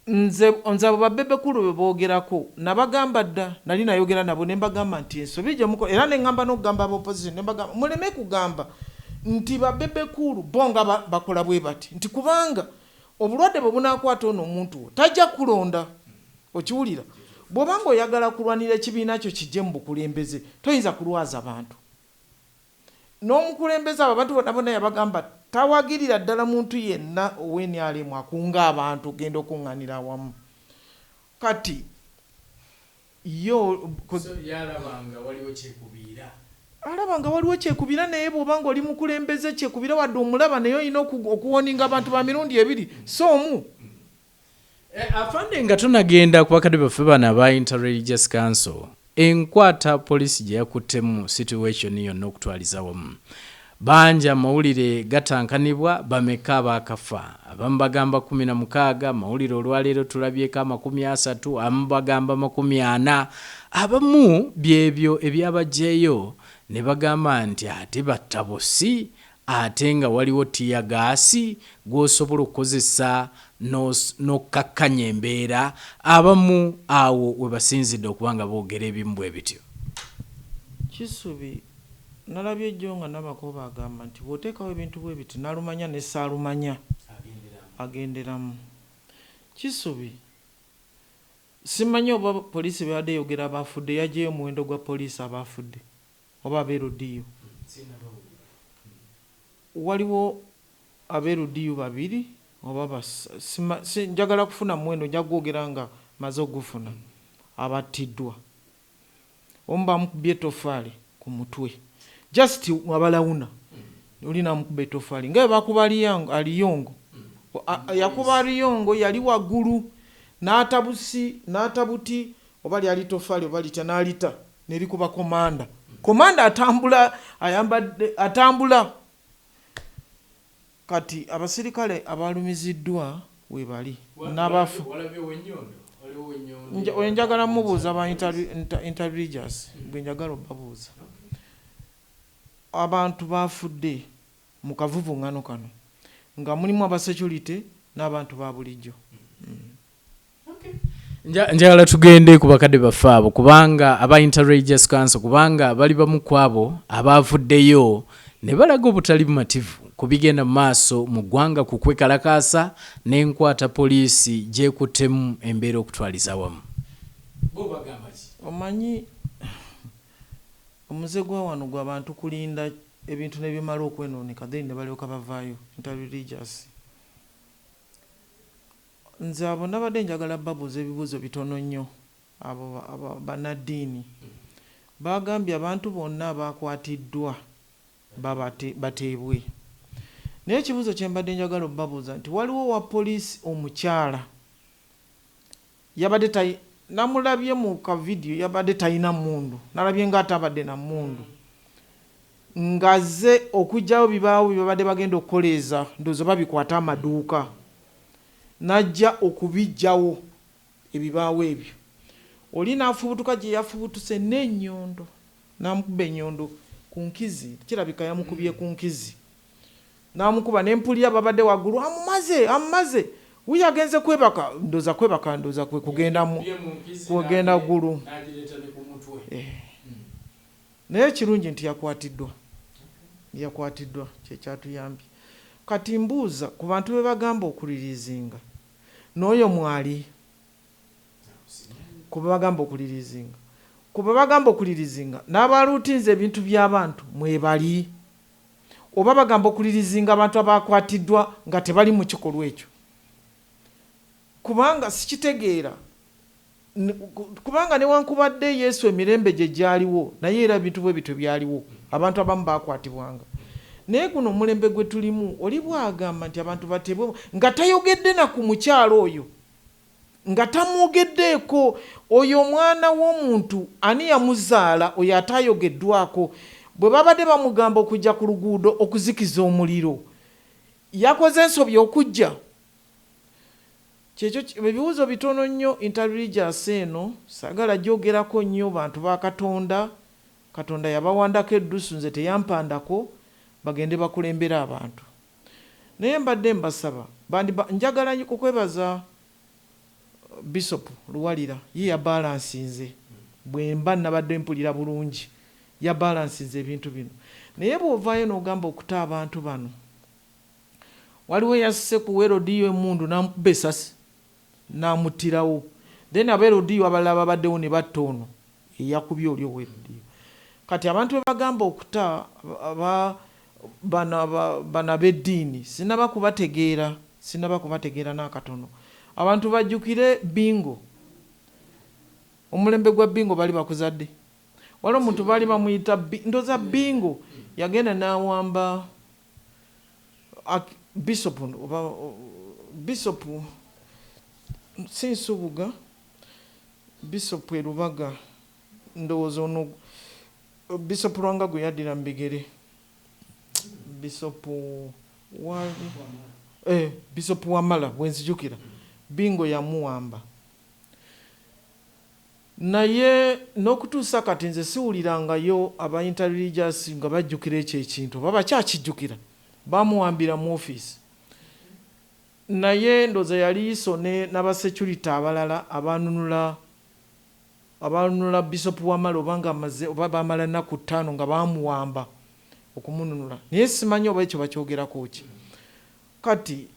Nze abo babbebekulu be boogerako nabagamba dda, nali nayogera nabo ne mbagamba nti ensobi gye mukola, era ne ŋŋamba n'okugamba ab'opposition ne mbagamba muleme kugamba nti babbebekulu bo nga bakola bwe bati, nti kubanga obulwadde bwe bunaakwata ono omuntu tajja kulonda. Okiwulira? Bw'obanga oyagala kulwanira ekibiina kyo kijje mu bukulembeze toyinza kulwaza bantu. N'omukulembeze abo abantu bonna bonna yabagamba tawagirira ddala muntu yenna ow'NRM akunga abantu genda okuŋŋaanira awamu. Kati yalabanga waliwo kyekubiira. Alaba nga waliwo kyekubiira, naye bw'obanga oli mukulembeze kyekubiira wadde omulaba naye olina okuwoninga abantu ba mirundi ebiri so omu. Afande nga tunagenda ku bakadde baffe bano aba Interreligious Council, enkwata poliisi gye yakuttemu situation yonna okutwaliza wamu. Bangi amawulire gatankanibwa, bameka abakafa. Abamu bagamba 16, amawulire olwaleero tulabyeko 30, abamu bagamba 40. Abamu byebyo ebyabajjeeyo ne bagamba nti ate battabusi, ate nga waliwo tiyagaasi gw'osobola okukozesa n'okkakkanya embeera. Abamu awo we basinzidde okuba nga boogera ebimu bwe bityo. Kisubi nalabye ejjo nga Nabako agamba nti bw'oteekawo ebintu bwe biti nalumanya ne saalumanya agenderamu. Kisubi simanyi oba poliisi beyadde eyogera abafudde yaggyeyo omuwendo gwa poliisi abafudde oba abeerudiyo. Waliwo abeerudiyo 2 oba njagala kufuna muwendo nja gwogera nga maze ogufuna abattiddwa. Omu bamukubye etoffaali ku mutwe just abalawuna olina mukuba etoffaali nga bakuba aliyongo yakuba aliyongo yali waggulu n'atabuti oba lyali toffaali oba litya n'alita nerikuba komanda atambula. Kati abasirikale abalumiziddwa we bali n'abafu. Njagala mubuuza aba Interreligious bwe njagala obabuuza. Abantu bafudde mu kavuvuŋŋano kano nga mulimu abasecurity n'abantu ba bulijjo. Njagala tugende ku bakadde baffe abo kubanga aba Interreligious Council kubanga bali bamu kwabo abavuddeyo ne balaga obutali bumativu ku bigenda mu maaso mu ggwanga ku kwekalakaasa n'enkwata poliisi gyekuttemu embeera okutwaliza wamu. Omanyi omuze gwa wano gw'abantu kulinda ebintu ne bimala okwenooneka then ne balyoka bavaayo. Interreligious nze abo nabadde njagala babuuza ebibuuzo bitono nnyo abo bannaddiini. Bagambye abantu bonna abakwatiddwa bateebwe. Naye ekibuuzo kye mbadde njagala obabuuza nti waliwo wa poliisi omukyala yabadde namulabye mu ka video yabadde talina mmundu, nalabye nga atabadde na mmundu, ngaze okugyawo bibaawo byabadde bagenda okukoleeza ndowooza babikwata amaduuka, najja okubijjawo ebibaawo ebyo. Oli n'afubutuka gye yafubutuse n'ennyondo, n'amukuba ennyondo ku nkizi, kirabika yamukubye ku nkizi, n'amukuba n'empulira babadde waggulu amumaze wuyo agenze kwebaka, ndowooza kwe kugenda ggulu. Naye kirungi nti yakwatiddwa kyekyatuyambye. Kati mbuuza ku bantu be bagamba okulirizinga n'oyo mwali ku be bagamba okulirizinga n'abaluutinze ebintu by'abantu mwebali oba bagamba okulirizinga abantu abakwatiddwa nga tebali mu kikolwa ekyo. Kubanga sikitegeera, kubanga newankubadde Yesu emirembe gye gyaliwo naye era ebintu bwe bityo byaliwo, abantu abamu bakwatibwanga. Naye guno omulembe gwe tulimu oli bwagamba nti abantu bateebwe nga tayogedde na ku mukyalo oyo nga tamwogeddeeko. Oyo omwana w'omuntu ani yamuzaala oyo atayogeddwako. Bwe babadde bamugamba okujja ku luguudo okuzikiza omuliro yakoze ensobi okujja. Kyekyo ebibuuzo bitono nnyo interreligious eno saagala gyogerako nnyo bantu ba Katonda. Katonda yabawandako eddusu nze teyampandako bagende bakulembera abantu. Naye mbadde mbasaba njagala nnyo kukwebaza Bishop Luwalira ye yabalansinze bwe mba nabadde mpulira bulungi yabalansinze ebintu bino. Naye bw'ovaayo n'ogamba okuta abantu bano waliwo yasse ku Herodiyo emmundu n'amukuba essasi n'amuttirawo. Then Abaherodiyo abalala babaddewo ne batta ono eyakubye oli Herodiyo. Kati abantu bagamba okuta bana b'eddiini sinaba kubategeera n'akatono. Abantu bajjukire Bingo. Omulembe gwa Bingo bali bakuzadde. Waliwo omuntu baali bamuyita ndoza Bingo yagenda n'awamba Bishop Sinsubuga Bishop Erubaga ndowooza ono Bishop Lwanga gwe yaddira mu bigere Bishop Bishop Wamala bwenzijukira Bingo yamuwamba. Naye n'okutuusa kati nze siwulirangayo aba interreligious nga bajjukira ekyo ekintu baba kyakijjukira bamuwambira mu office. Naye ndoza yali iso n'abasecurity abalala abanunula Bishop Wamala obanga amaze oba bamala ennaku 5 nga bamuwamba okumununula. Naye simanyi oba ekyo bakyogerako ki. Kati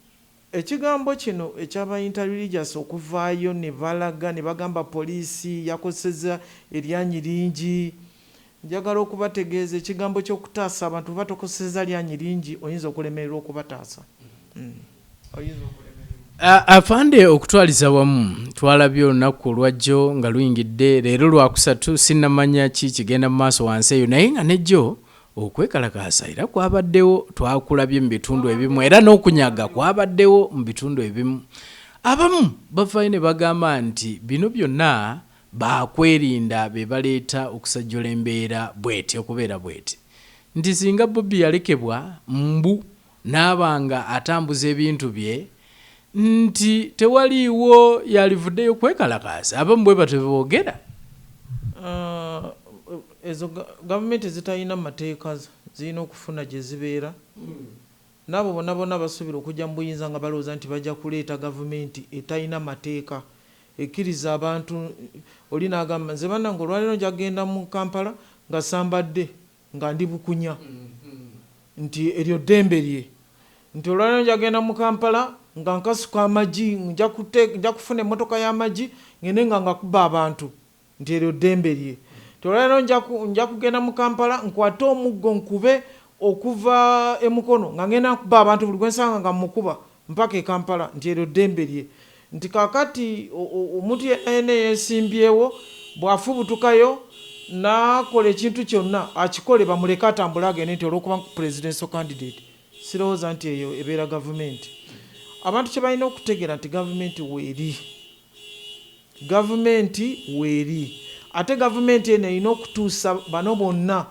ekigambo kino ekyaba interreligious okuvaayo ne balaga ne bagamba poliisi yakoseza eryanyi lingi. Njagala okubategeeza ekigambo ky'okutaasa abantu batokoseza lyanyi lingi oyinza okulemererwa okubataasa. Afande okutwaliza wamu twalabye olunaku olwajjo nga luyingidde leero lwakusatu sinnamanya ki kigenda mu maaso wansi eyo naye nga nejjo okwekalakaasa era kwabaddewo twakulabye mu bitundu ebimu era n'okunyaga kwabaddewo mu bitundu ebimu. Abamu bavaayo ne bagamba nti bino byonna baakwerinda be baleeta okusajjula embeera bweti okubeera bweti. Nti singa Bobby yalekebwa mbu n'abanga atambuza ebintu bye nti tewaliiwo yalivuddeyo kwekalakaasa. Abamu bwe bateboogera. Ezo gavumenti zitalina mateeka zirina okufuna gye zibeera. Nabo bonna basuubira okujja mu buyinza nga balowooza nti bajja kuleeta gavumenti etalina mateeka ekkiriza abantu. Oli n'agamba nze bannange olwaleero nja kugenda mu Kampala nga sambadde nga ndi bukunya nti eryo ddembe lye. Nti olwaleero nja kugenda mu Kampala nga nkasuka amagi nja kufuna emmotoka y'amagi ngende nga ngakuba abantu nti eryo ddembe lye. Olwaleero nja kugenda mu Kampala nkwate omuggo nkube okuva emukono nga ngenda nkuba abantu buli gwe nsanga nga mukuba mpaka e Kampala nti eryo ddembe lye. Nti kakati omuntu yenna yeesimbyewo bw'afubutukayo n'akola ekintu kyonna akikole bamuleke atambule agende nti olw'okuba presidential candidate. Sirowooza nti eyo ebeera gavumenti. Abantu kye balina okutegeera nti gavumenti weeri. Ate gavumenti eno erina okutuusa bano bonna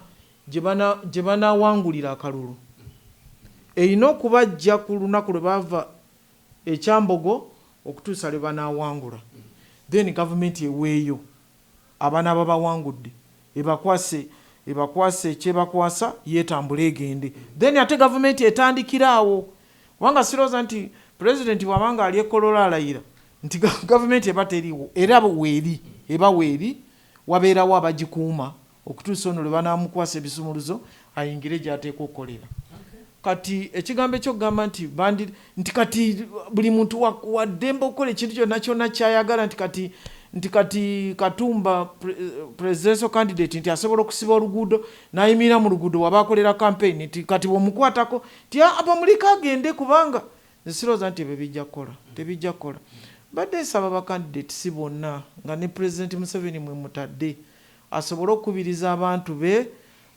gye banaawangulira akalulu. Erina okubajja ku lunaku lwe bava ekyambogo okutuusa lwe banaawangula. Then gavumenti eweeyo abaana babawangudde ebakwase ekyebakwasa yeetambule egende. Then ate gavumenti etandikira awo. Kubanga sirowooza nti pulezidenti bw'abanga ali ekolola alayira nti gavumenti eba teriiwo era weeri eba weeri. Wabeerawo abagikuuma okutuusa ono lwe banaamukwasa ebisumuluzo ayingire gy'ateeka okukolera. Kati ekigambo ekyokugamba nti kati buli muntu waddembe okukola ekintu kyonna kyayagala nti kati Katumba presidential candidate nti asobola okusiba oluguudo n'ayimirira mu luguudo waba akolera campaign nti kati bw'omukwatako nti abamulika agende kubanga sirowooza nti ebyo tebijja kukola. Badde nsaba bakandidate si bonna nga ne President Museveni mwe mutadde asobole okukubiriza abantu be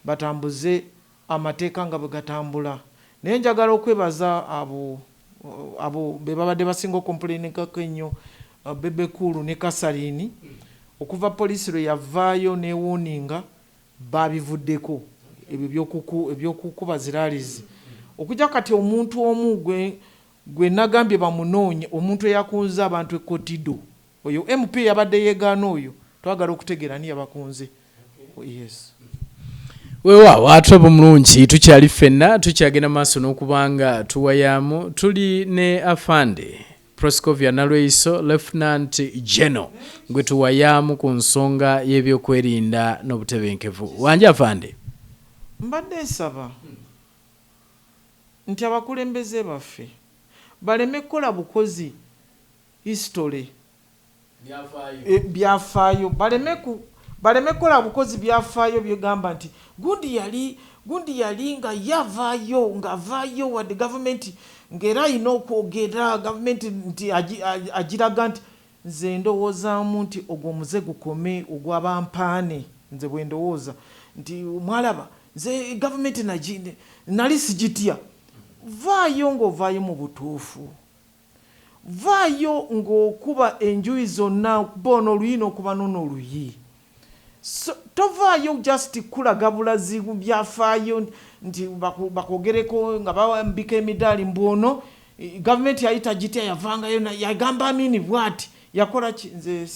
batambuze amateeka nga bwe gatambula. Naye njagala okwebaza abo be babadde basinga okomplainikako ennyo Bebekulu ne Kasalini okuva poliisi lwe yavaayo newoninga babivuddeko ebyo ebyokukuba ziralizi okujja kati omuntu omu gwe nagambye bamunoonye omuntu eyakunze abantu ekotido oyo MP yabadde yeegaana oyo twagala okutegeera ni yabakunze. Yes. Weewaawo ate obumulungi tukyali ffenna tukyagenda maaso n'okubanga tuwayamu tuli ne Afande Proscovia Nalweiso Lieutenant General gwe tuwayamu ku nsonga y'ebyokwerinda n'obutebenkevu. Wanje Afande mbadde nsaba nti abakulembeze baffe baleme kukola bukozi history byafaayo baleme kukola bukozi byafaayo byegamba nti gundi yali nga yavaayo wadde gavumenti ng'era alina okwogera gavumenti nti agiraga nti nze ndowoozaamu nti ogwo omuze gukome ogw'abampaane nze bwe ndowooza nti mwalaba nze gavumenti nali sigitya. Vaayo ng'ovaayo mu butuufu, vaayo ng'okuba enjuyi zonna bono oluyina okuba n'oluyi. So, tovaayo just kulaga bulazi byafaayo nti bakwogereko nga bambika emidaali mbuono gavumenti yali tagitya yavangayo yagamba amini bwati yakola ki. Nze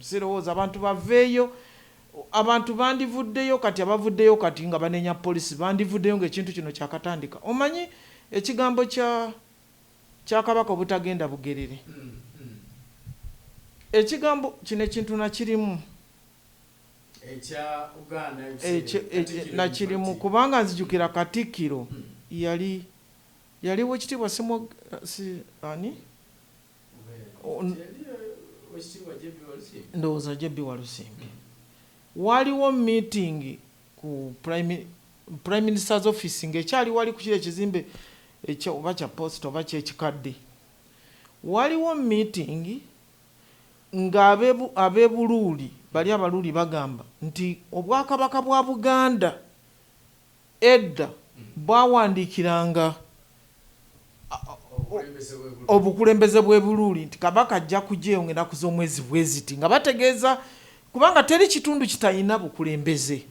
sirowooza abantu baveeyo. Abantu bandivuddeyo kati abavuddeyo kati nga banenya poliisi bandivuddeyo ng'ekintu kino kyakatandika. Omanyi ekigambo kya Kabaka obutagenda bugerere. Ekigambo kino ekintu nakirimu nakirimu kubanga nzijukira Katikkiro yaliwo ekitiibwa ani ndowooza Jebi Walusimbi. Waliwo meeting ku Prime Minister's office ng'ekyali wali ku kile ekizimbe oba kya post oba kyekikadde. Waliwo meeting nga ab'ebuluuli bali abaluuli bagamba nti obwakabaka bwa Buganda edda bwawandiikiranga obukulembeze bw'ebuluuli nti Kabaka ajja kujjayo ng'ennaku z'omwezi bweziti nga bategeeza kubanga teri kitundu kitayina bukulembeze.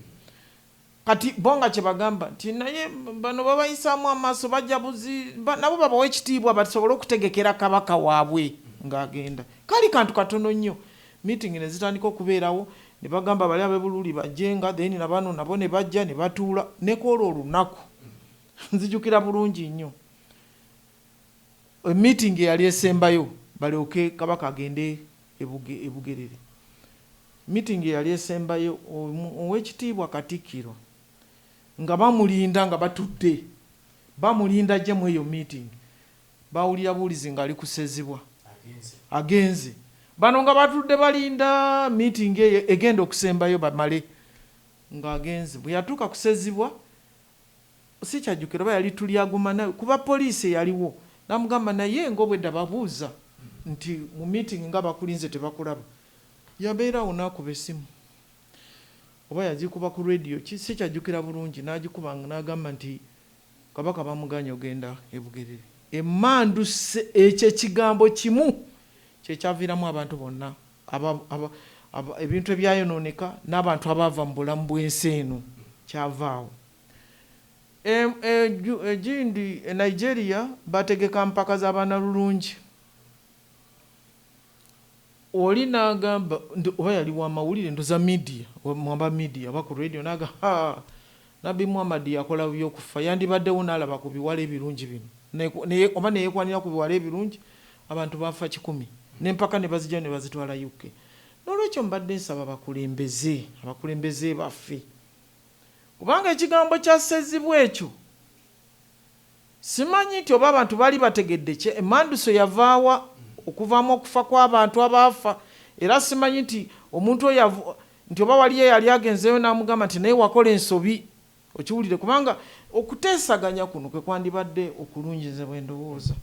Kati bonga kye bagamba nti naye bano babayisaamu amaaso bajja nabo babawa ekitiibwa basobole okutegekera Kabaka waabwe ng'agenda. Kali kantu katono nnyo. Meeting ne zitandika okubeerawo ne bagamba bali ab'ebuluuli bajjenga then nabano nabo ne bajja ne batuula ne kwolwo olunaku nzijukira bulungi nnyo. Meeting eyali esembayo balyoke Kabaka agende ebugerere. Meeting yali esembayo ow'ekitiibwa Katikkiro nga bamulinda nga batudde bamulinda gye mu eyo meeting bawulira buulizi ng'ali kusezibwa agenze bano nga batudde balinda meeting eyo egenda okusembayo bamale ng'agenze. Bwe yatuuka kusezibwa si kyajjukira oba yali tulyaguma naye kuba poliisi yaliwo namugamba naye ng'obwedda babuuza nti mu meeting nga bakulinze tebakulaba. Yabeerawo n'akuba essimu oba yagikuba ku radio si kyajjukira bulungi n'agikuba n'agamba nti Kabaka bamuganye ogenda ebugerere. Emmanduse ekyo ekigambo kimu kyekyaviiramu abantu bonna ebintu ebyayonooneka n'abantu abaava mu bulamu bw'ensi eno kyavaawo. Egindi Nigeria bategeka mpaka z'abanalulungi. Oli n'agamba oba yali wa mawulire ndoza media mwamba media aba ku radio naga Nabi Muhammad yakola byokufa yandibaddewo n'alaba ku biwala ebirungi bino oba neyeekwanira ku biwala ebirungi abantu bafa 10 n'empaka ne bazijja ne bazitwala UK. N'olwekyo mbadde nsaba abakulembeze baffe kubanga ekigambo kyasezibwa ekyo simanyi nti oba abantu bali bategedde kye emanduso yavaawa okuvaamu okufa kw'abantu abaafa era simanyi nti omuntu oyo nti oba waliyo yali agenzeyo n'amugamba nti naye wakola ensobi okiwulire kubanga okuteesaganya kuno kwe kwandibadde okulungi nze bwe ndowooza.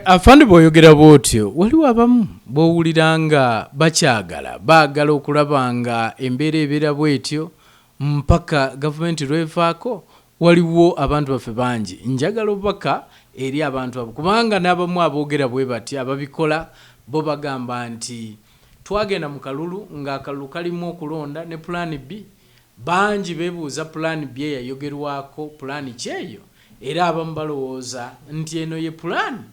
Afande bw'oyogera bw'otyo waliwo abamu b'owulira baagala okulaba nga embeera ebeera bw'etyo mpaka gavumenti lwevaako. Waliwo abantu baffe bangi njagala obubaka eri abantu abo kubanga n'abamu aboogera bwe bati ababikola bo bagamba nti twagenda mu kalulu ng'akalulu kalimu okulonda ne plan B. Bangi beebuuza plan B eyayogerwako plan ki eyo, era abamu balowooza nti eno ye plan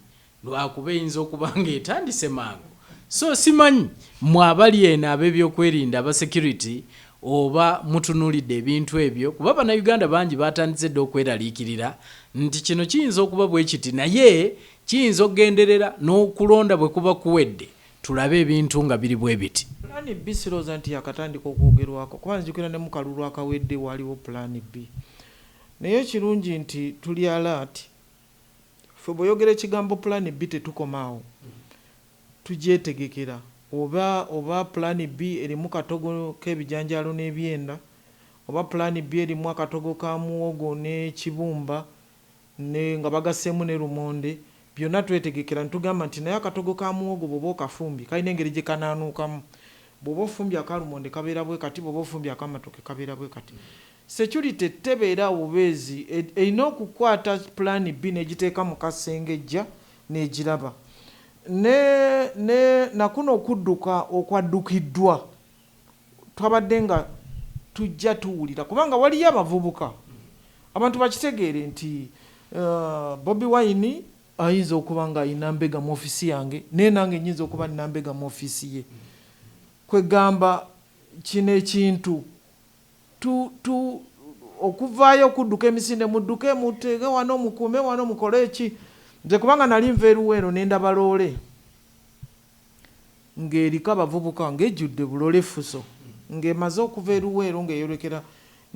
lwakuba eyinza okuba ng'etandise mangu. So simanyi mwabali eno ab'ebyokwerinda aba security oba mutunulidde ebintu ebyo, kuba bannayuganda bangi batandise dde okweraliikirira nti kino kiyinza okuba bwe kiti, naye kiyinza okugenderera n'okulonda bwe kuba kuwedde tulabe ebintu nga biri bwe biti. Plan B sirowooza nti yakatandika okwogerwako, kuba nzijukira ne mu kalulu akawedde waliwo plan B. Naye kirungi nti tuli alert. Ffe bw'oyogera ekigambo plan B tetukomaawo, tugyetegekera. Oba plan B erimu katogo k'ebijanjaalo n'ebyenda, oba plan B erimu akatogo ka muwogo n'ekibumba nga bagaseemu ne lumonde, byonna twetegekera ntugamba nti naye akatogo ka muwogo bw'oba okafumbi kalina engeri gye kanaanuukamu. Bw'oba ofumbye akalumonde kabeera bwe kati, bw'oba ofumbye akamatoke kabeera bwe kati. Security tebeera bubeezi, erina okukwata plan B n'egiteeka mu kasengejja n'egiraba. Nakuno okudduka okwaddukiddwa twabadde nga tujja tuwulira, kubanga waliyo abavubuka abantu bakitegeere nti Bobi Wine ayinza okuba nga ayina mbega mu ofisi yange, naye nange nyinza okuba nina mbega mu ofisi ye. Kwegamba kino ekintu okuvaayo okudduka emisinde, mudduke muteege wano mukuume wano mukole eki. Nze kubanga nali nva eruweero nendaba loole ng'eriko abavubuka ng'ejjudde bulole fuso, ng'emaze okuva eruweero ng'eyolekera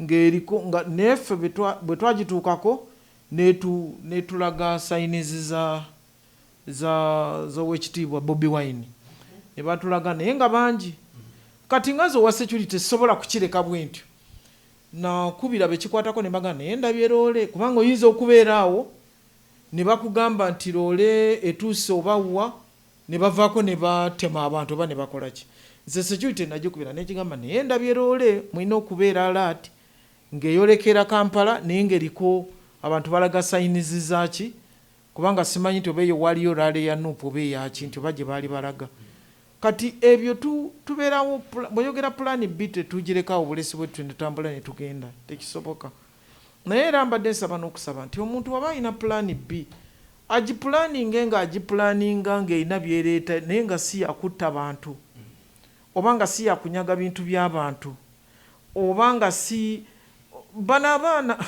ng'eriko neffe bwe twagituukako netulaga sayinizi z'owekitiibwa Bobi Wine ne batulaga, naye nga bangi. Kati ngazi owa security sobola kukireka bwentyo, nakubira bekikwatako ne bagamba naye ndabye loole, kubanga oyinza okubeera awo ne bakugamba nti loole etuuse obawa, ne bavaako ne batema abantu oba ne bakola ki. Nze security najikubira nekigamba naye ndabye loole, mulina okubeera alert ng'eyolekera Kampala naye ng'eriko abantu balaga sayinizi zaaki, kubanga simanyi nti oba eyo waliyo laale ya Nuupu oba eyaki, nti oba gye baali balaga. Kati ebyo tubeerawo, bweyogera plan B tetugirekawo obulesi bwe tutambula ne tugenda, tekisoboka. Naye era mbadde nsaba n'okusaba nti omuntu waba alina plan B agipulaninge nga agipulaninga ng'erina byereeta, naye nga si yakutta bantu, oba nga si yakunyaga bintu by'abantu, oba nga si bano abaana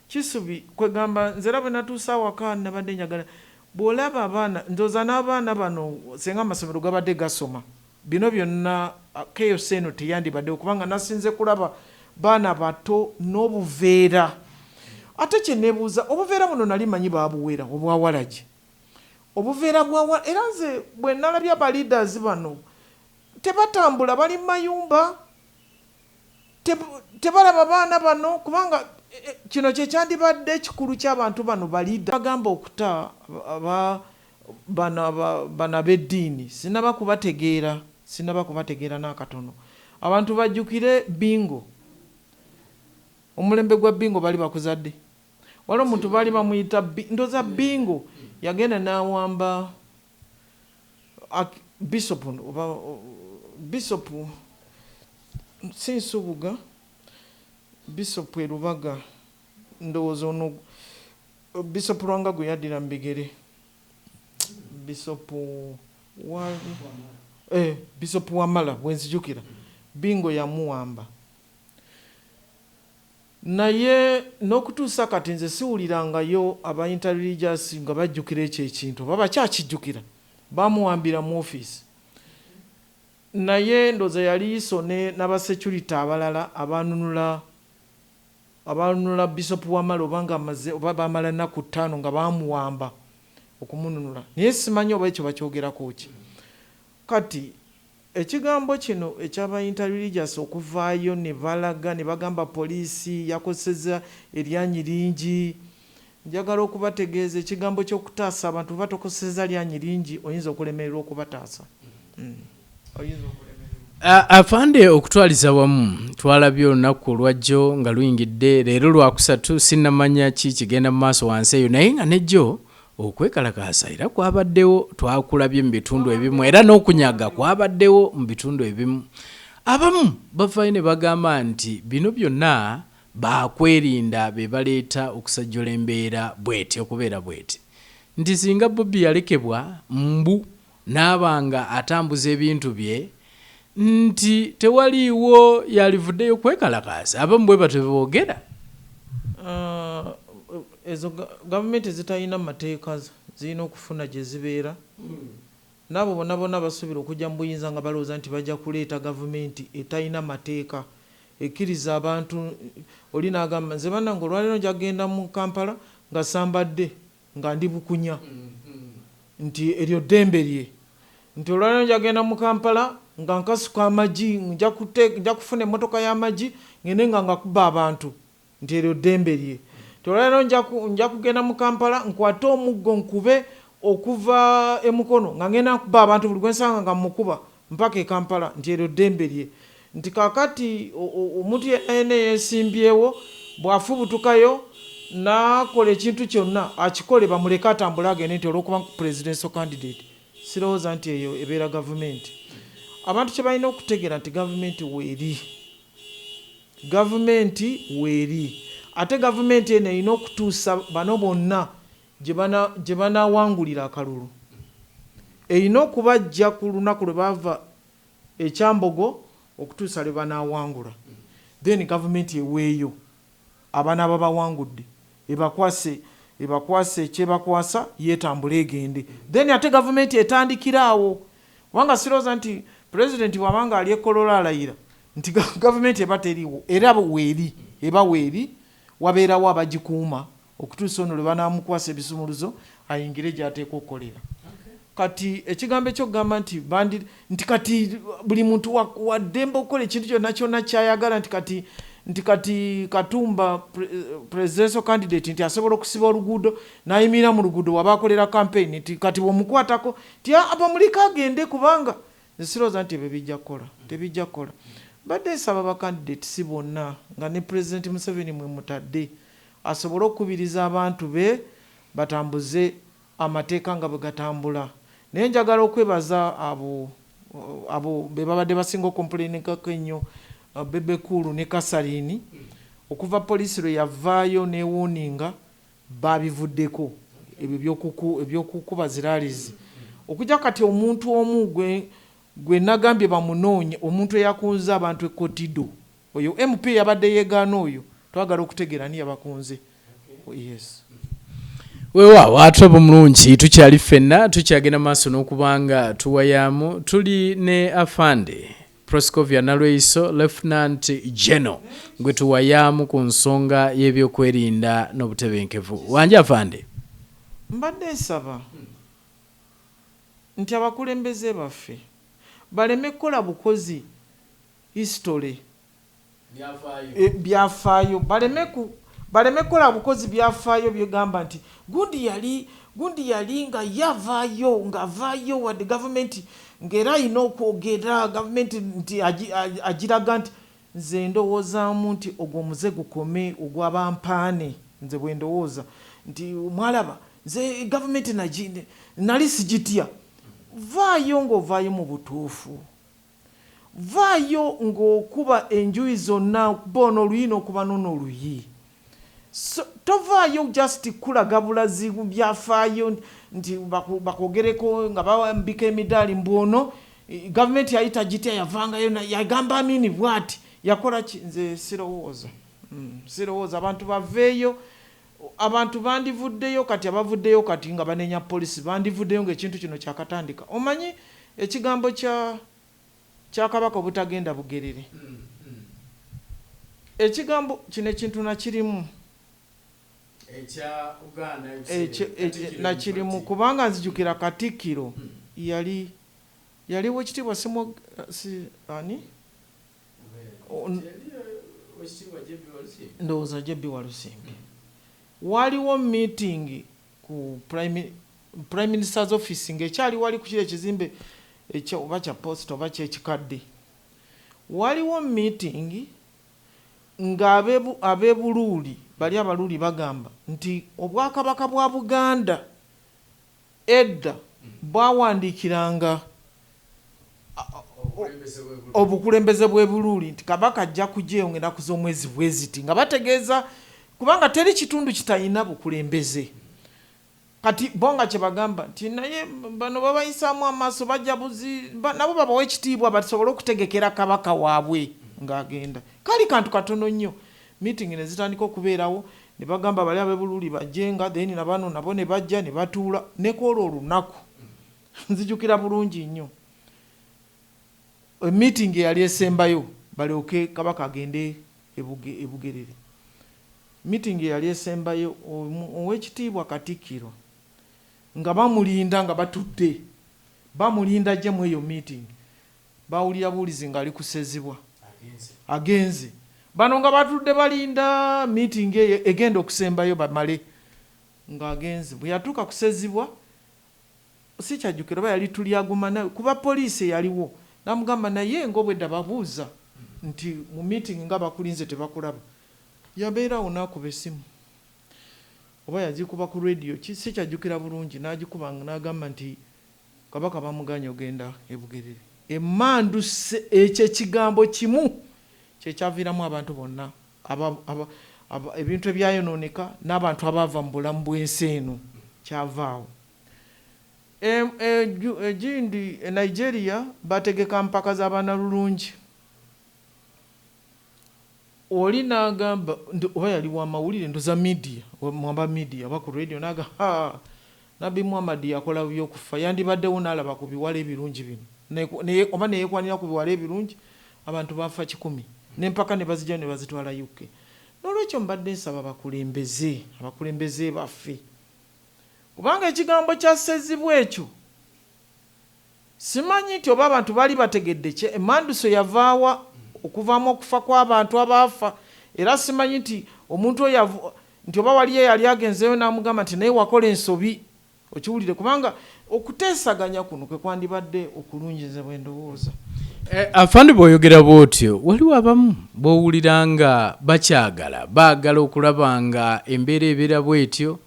kisubi. Kwegamba nze era bwe natuusa awaka nabadde njagala bw'olaba abaana, ndowooza n'abaana bano senga amasomero gabadde gasoma, bino byonna chaos eno teyandibaddewo, kubanga nasinze kulaba baana bato n'obuveera. Ate kye neebuuza, obuveera buno nali manyi baabuweera obwawalagi, obuveera bwawa. Era nze bwe nalabye aba leaders bano tebatambula, bali mu mayumba, tebalaba baana bano, kubanga kino kye kyandibadde ekikulu ky'abantu bano balida. Bagamba okuta bano ab'eddiini, sinaba kubategeera n'akatono. Abantu bajjukire Bingo, omulembe gwa Bingo bali bakuzadde. Waliwo omuntu baali bamuyita ndoza Bingo, yagenda n'awamba Bishop Sinsubuga, Bishop Erubaga, ndowooza ono Bishop Lwanga gwe yaddira mu bigere, Bishop Wamala bwenzijukira, Bingo yamuwamba. Naye n'okutuusa kati nze siwulirangayo aba interreligious nga bajjukira ekyo ekintu, oba bakyakijjukira, bamuwambira mu ofiisi. Naye ndowooza yali iso n'abasecurity abalala abanunula Bishop Wamala oba bamala ennaku 5 nga bamuwamba okumununula. Naye simanyi oba ekyo bakyogerako ki. Kati ekigambo kino ekyaba interreligious okuvaayo ne balaga ne bagamba poliisi yakoseza eryanyi lingi, njagala okubategeeza ekigambo ky'okutaasa abantu batokoseza lyanyi lingi oyinza okulemererwa okubataasa. Afande, okutwaliza wamu twalabye olunaku olwajjo nga luyingidde, leero lwakusatu sinnamanya ki kigenda mu maaso wansi eyo, naye nga nejjo okwekalakaasa era kwabaddewo twakulabye mu bitundu ebimu era n'okunyaga kwabaddewo mu bitundu ebimu. Abamu bavayo ne bagamba nti bino byonna bakwerinda be baleeta okusajjula embeera bweti okubeera bweti, nti singa Bobby yalekebwa mbu n'abanga atambuza ebintu bye nti tewaliiwo yalivuddeyo kwekalakaasa. Abamu bwe batyo boogera. Ezo gavumenti zitalina mateeka zirina okufuna gye zibeera. Nabo bonna basuubira okujja mu buyinza nga balowooza nti bajja kuleeta gavumenti etalina mateeka ekkiriza abantu. Oli n'agamba nze bannange olwaleero nja kugenda mu Kampala nga sambadde nga ndi bukunya, nti eryo ddembe lye. Nti olwaleero nja kugenda mu Kampala nga nkasuka amagi, nja kufuna emmotoka y'amagi ngende nga ngakuba abantu, nti eryo ddembe lye. Nti olwaleero nja kugenda mu Kampala nkwate omuggo nkube okuva emukono nga ngenda nkuba abantu buli gwe nsanga nga mukuba mpaka e Kampala, nti eryo ddembe lye. Nti kakati omuntu yenna yeesimbyewo bw'afubutukayo n'akola ekintu kyonna akikole bamuleke atambule agende, nti olw'okuba presidential candidate. Sirowooza nti eyo ebeera gavumenti. Abantu kye balina okutegeera nti gavumenti weeri. Gavumenti weeri. Ate gavumenti eno erina okutuusa bano bonna gye banaawangulira akalulu. Erina okubajja ku lunaku lwe bava ekyambogo okutuusa lwe banaawangula. Then gavumenti eweeyo abaana babawangudde ebakwase ekyebakwasa yeetambule egende. Then ate gavumenti etandikira awo. Wanga sirowooza nti pulezidenti bw'abanga ali ekolola alayira nti gavumenti eba teriiwo, era weeri, eba weeri, wabeerawo abagikuuma okutuusa ono lwe banaamukwasa ebisumuluzo ayingire gy'ateeka okukolera. Kati ekigambo ekyokugamba nti kati buli muntu waddembe okukola ekintu kyonna kyayagala, nti kati Katumba presidential candidate nti asobola okusiba oluguudo n'ayimirira mu luguudo waba akolera campaign, nti kati bw'omukwatako nti abamulika agende, kubanga sirowooza nti ebyo bijja kukola, tebijja kukola. Badde nsaba bakandidate si bonna nga ne President Museveni mwe mutadde asobole okukubiriza abantu be batambuze amateeka nga bwe gatambula. Naye njagala okwebaza abo be babadde basinga okomplainikako ennyo, Bebe Cool ne Kasarine, okuva poliisi lwe yavaayo neewuuninga babivuddeko ebyo ebyokukuba ziraalizi. Okujja kati omuntu omu gwe nagambye bamunoonye, omuntu eyakunze abantu ekotido, oyo MP yabadde yeegaana oyo, twagala okutegeera ni yabakunze. Yes. Weewaawo ate obumulungi tukyali ffenna tukyagenda maaso n'okubanga tuwayaamu tuli ne Afande Proscovia Nalweiso Lieutenant General gwe tuwayaamu ku nsonga y'ebyokwerinda n'obutebenkevu. Wanje Afande? Mbadde nsaba nti abakulembeze baffe baleme kukola bukozi history byafaayo, baleme kukola bukozi byafaayo byegamba nti gundi yali nga yavaayo wadde gavumenti ng'era alina okwogera gavumenti nti agiraga nti nze ndowoozaamu nti ogwo omuze gukome ogw'abampaane. Nze bwe ndowooza nti mwalaba nze gavumenti nali sigitya. Vaayo ng'ovaayo mu butuufu, vaayo ng'okuba enjuyi zonna bono oluyi n'okuba nono oluyi. So, tovaayo just kulaga bulazi byafaayo nti bakwogereko nga bambika emidaali mbwono gavumenti yayita gitya yavangayo yagamba amini bwati yakola ki. Nze sirowooza abantu baveeyo. Abantu bandivuddeyo kati, abavuddeyo kati nga banenya poliisi bandivuddeyo ng'ekintu kino kyakatandika. Omanyi ekigambo kya Kabaka obutagenda bugerere, ekigambo kino ekintu nakirimu nakirimu kubanga nzijukira Katikkiro yaliwo ekitiibwa ani ndowooza Jebbi Walusimbi. Waliwo meeting ku Prime Minister's office ng'ekyali wali ku kiri ekizimbe oba kya post oba kyekikadde. Waliwo meeting nga ab'e Buluuli bali abaluuli bagamba nti Obwakabaka bwa Buganda edda bwawandiikiranga obukulembeze bw'ebululi nti kabaka ajja kujja ennaku z'omwezi bweziti nga bategeeza kubanga teri kitundu kitayina bukulembeze kati bonga kye bagamba nti naye bano babayisaamu amaaso bajja nabo babawa ekitiibwa basobole okutegekera kabaka waabwe ng'agenda kali kantu katono nnyo meeting ne zitandika okubeerawo ne bagamba bali ab'ebululi bajjenga then nabano nabo ne bajja ne batuula ne kwolwo olunaku nzijukira bulungi nnyo meeting eyali esembayo balyoke kabaka agende ebugerere meeting eyali esembayo ow'ekitiibwa Katikkiro nga bamulinda nga batudde bamulinda gye mu eyo meeting bawulira buulizi ng'ali kusezibwa agenze bano nga batudde balinda meeting eyo egenda okusembayo bamale ng'agenze bwe yatuuka kusezibwa si kyajjukira oba yali tulyaguma nawe kuba poliisi yaliwo namugamba naye ng'obwedda babuuza nti mu meeting nga bakulinze tebakulaba yabeerawo n'akuba essimu oba yagikuba ku radio si kyajjukira bulungi n'agikuba n'agamba nti kabaka bamuganye ogenda ebugerere emmanduse ekyo ekigambo kimu kyekyaviiramu abantu bonna ebintu ebyayonooneka n'abantu abaava mu bulamu bw'ensi eno kyavaawo egindi Nigeria bategeka mpaka z'abaana lulungi oli n'agamba oba yali wa mawulire ndoza media mwamba media aba ku radio naga Nabi Muhammad yakola byokufa yandibaddewo n'alaba ku biwala ebirungi bino oba neyeekwanira ku biwala ebirungi abantu bafa 10 n'empaka ne bazijja ne bazitwala UK n'olwekyo mbadde nsaba abakulembeze baffe kubanga ekigambo kyasezibwa ekyo simanyi nti oba abantu bali bategedde kye emanduso yavaawa okuvaamu okufa kw'abantu abaafa era simanyi nti omuntu oyo nti oba waliyo yali agenzeyo n'amugamba nti naye wakola ensobi okiwulire kubanga okuteesaganya kuno kwe kwandibadde okulungiza bw'endowooza. Afande bw'oyogera bw'otyo waliwo abamu bw'owulira nga baagala okulaba nga embeera ebeera bw'etyo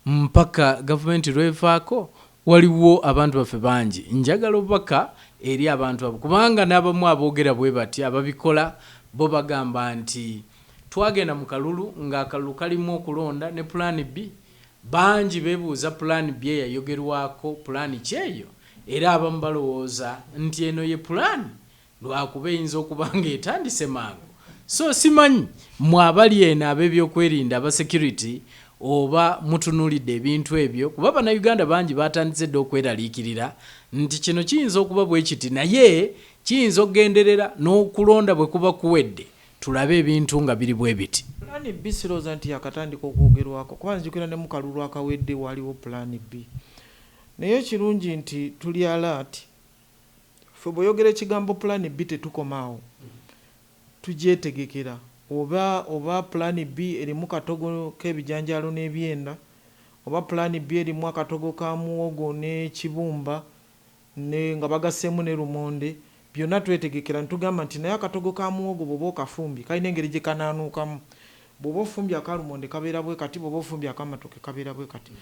mpaka gavumenti lwevaako. Waliwo abantu baffe bangi njagala obubaka eri abantu abo kubanga n'abamu aboogera bwe bati ababikola bo bagamba nti twagenda mu kalulu ng'akalulu kalimu okulonda ne plan B bangi beebuuza plan B eyayogerwako plan kyeyo era abamu balowooza nti eno ye plan lwakuba eyinza okuba nga etandise mangu so simanyi mwabali eno ab'ebyokwerinda aba security oba mutunulidde ebintu ebyo kuba bannayuganda bangi batandise dde okweraliikirira nti kino kiyinza okuba bwe kiti naye kiyinza okugenderera n'okulonda bwe kuba kuwedde tulabe ebintu nga biri bwe biti. Plan B sirowooza nti yakatandika okwogerwako kuba nzijukira ne mu kalulu akawedde waliwo plan B naye kirungi nti tuli alert ffe bw'oyogera ekigambo plan B tetukomaawo tugyetegekera oba plan B erimu katogo k'ebijanjaalo n'ebyenda oba plan B erimu akatogo ka muwogo n'ekibumba nga bagasseemu ne lumonde byonna twetegekera ntugamba nti naye akatogo ka muwogo bw'oba okafumbi kalina engeri gye kanaanuukamu bw'oba ofumbi akalumonde kabeera bwe kati bw'oba ofumbi akamatoke kabeera bwe kati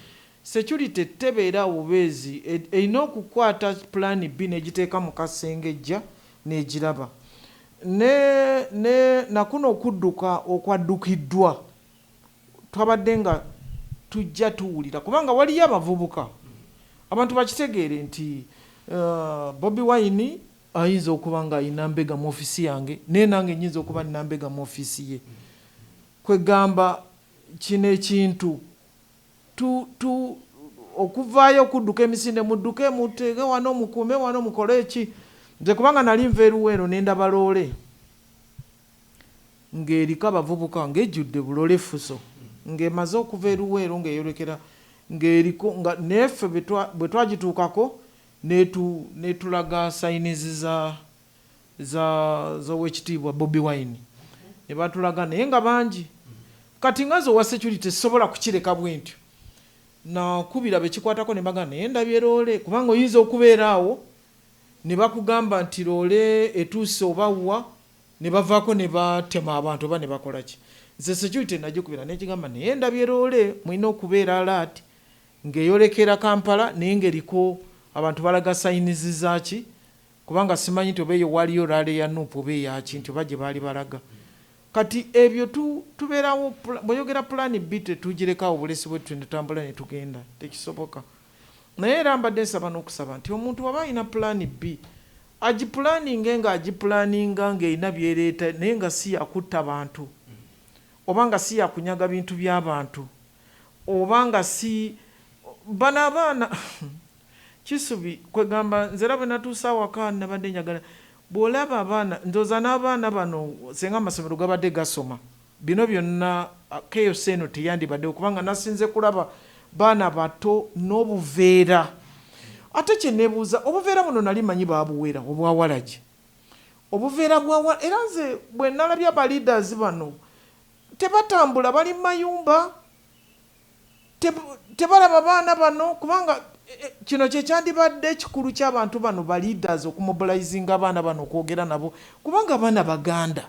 security tebeera bubeezi erina okukwata plan B n'egiteeka mu kasengejja n'egiraba nakuno okudduka okwaddukiddwa twabadde nga tujja tuwulira kubanga waliyo abavubuka abantu bakitegeere nti Bobi Wine ayinza okuba nga ayina mbega mu ofisi yange naye nange nyinza okuba nina mbega mu ofisi ye kwegamba kino ekintu okuvaayo okudduka emisinde mudduke muteege wano mukuume wano mukole eki nze kubanga nali nva eruweero nendaba loole ng'eriko abavubuka ng'ejjudde bulole fuso ng'emaze okuva eruweero ng'eyolekera ng'eriko nga neffe bwe twagituukako netulaga sayinizi z'owekitiibwa Bobi Wine ne batulaga naye nga bangi kati ngazo wa security sobola kukireka bwentyo nakubira bekikwatako ne bagana naye ndabye loole kubanga oyinza okubeera awo ne bakugamba nti loole etuuse obawa ne bavaako ne batema abantu oba ne bakola ki nze security najikubira nekigamba naye ndabye loole mulina okubeera alert ng'eyolekera Kampala naye ng'eriko abantu balaga sayinizi zaaki kubanga simanyi nti oba eyo waliyo laale ya Nuupu oba eyaki nti oba gye baali balaga kati ebyo tubeerawo bweyogera pulaani B tetugirekawo obulesi bwe tutambula ne tugenda tekisoboka naye era mbadde nsaba n'okusaba nti omuntu waba alina pulaani B agipulaaninge ng'agipulaaninga ng'erina byereeta naye nga si yakutta bantu oba nga si yakunyaga bintu by'abantu oba nga si bano abaana Kisubi kwegamba nze era bwe natuusa awaka nabadde njagala bw'olaba abaana ndowooza n'abaana bano senga amasomero gabadde gasoma bino byonna KFC eno teyandibaddewo kubanga nasinze kulaba baana bato n'obuveera ate kye neebuuza obuveera buno nali manyi baabuweera obwawalagi obuveera bwawa era nze bwe nalabye aba leaders bano tebatambula bali mu mayumba tebalaba baana bano kubanga kino kye kyandibadde ekikulu ky'abantu bano ba leaders okumobilizinga abaana bano okwogera nabo kubanga abaana baganda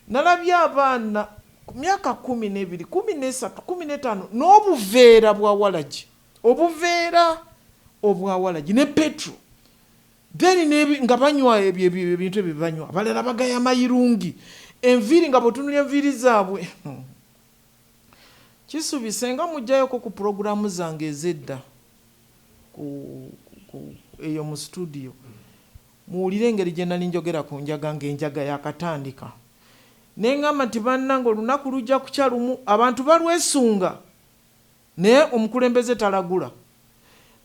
nalabye abaana ku myaka 12 13 15 n'obuveera bwawalagi obuveera obwawalagi ne petro then nga banywa ebintu ebyo banywa abalala bagaya mayirungi enviiri nga bwetunulya enviiri zaabwe Kisubi senga mujjayoko ku programu zange ezedda eyo mu studio muwulire engeri gye nali njogera ku njaga ng'enjaga yakatandika neŋŋamba nti bannange olunaku lujja kukya lumu abantu balwesunga naye omukulembeze talagula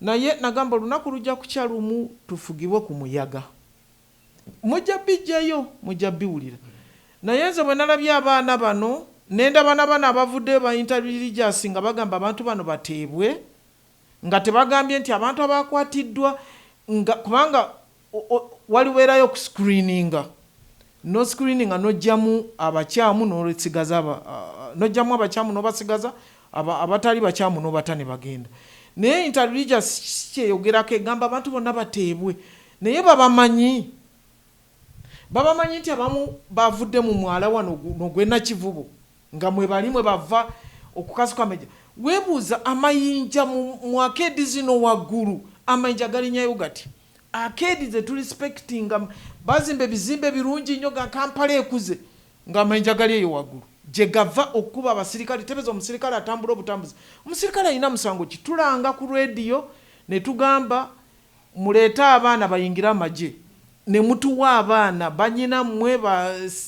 naye nagamba olunaku lujja kukya lumu tufugibwe ku muyaga mujja bijjayo mujja biwulira naye nze bwe nalabye abaana bano nendaba n'abaana abavudde ba interreligious nga bagamba abantu bano bateebwe nga tebagambye nti abantu abakwatiddwa kubanga waliweerayo ku screeninga no screeninga nojjamu abakyamu n'olesigaza nojjamu abakyamu n'obasigaza abatali bakyamu n'obata ne bagenda naye interreligious kyeyogerako egamba abantu bonna bateebwe naye babamanyi nti abamu bavudde mu mwala wano n'ogwenakivubo nga mwe balimwe bava okukasuka meja webuuza amayinja mu akedi zino waggulu amayinja galinyayo gati akedi ze tulispektinga bazimba ebizimbe birungi nnyo ga Kampala ekuze nga amayinja gali eyo waggulu gye gava okuba abasirikale tebeza omusirikale atambula obutambuzi omusirikale alina musango kitulanga ku radio ne tugamba muleeta abaana bayingira amagye ne mutuwa abaana banyina mmwe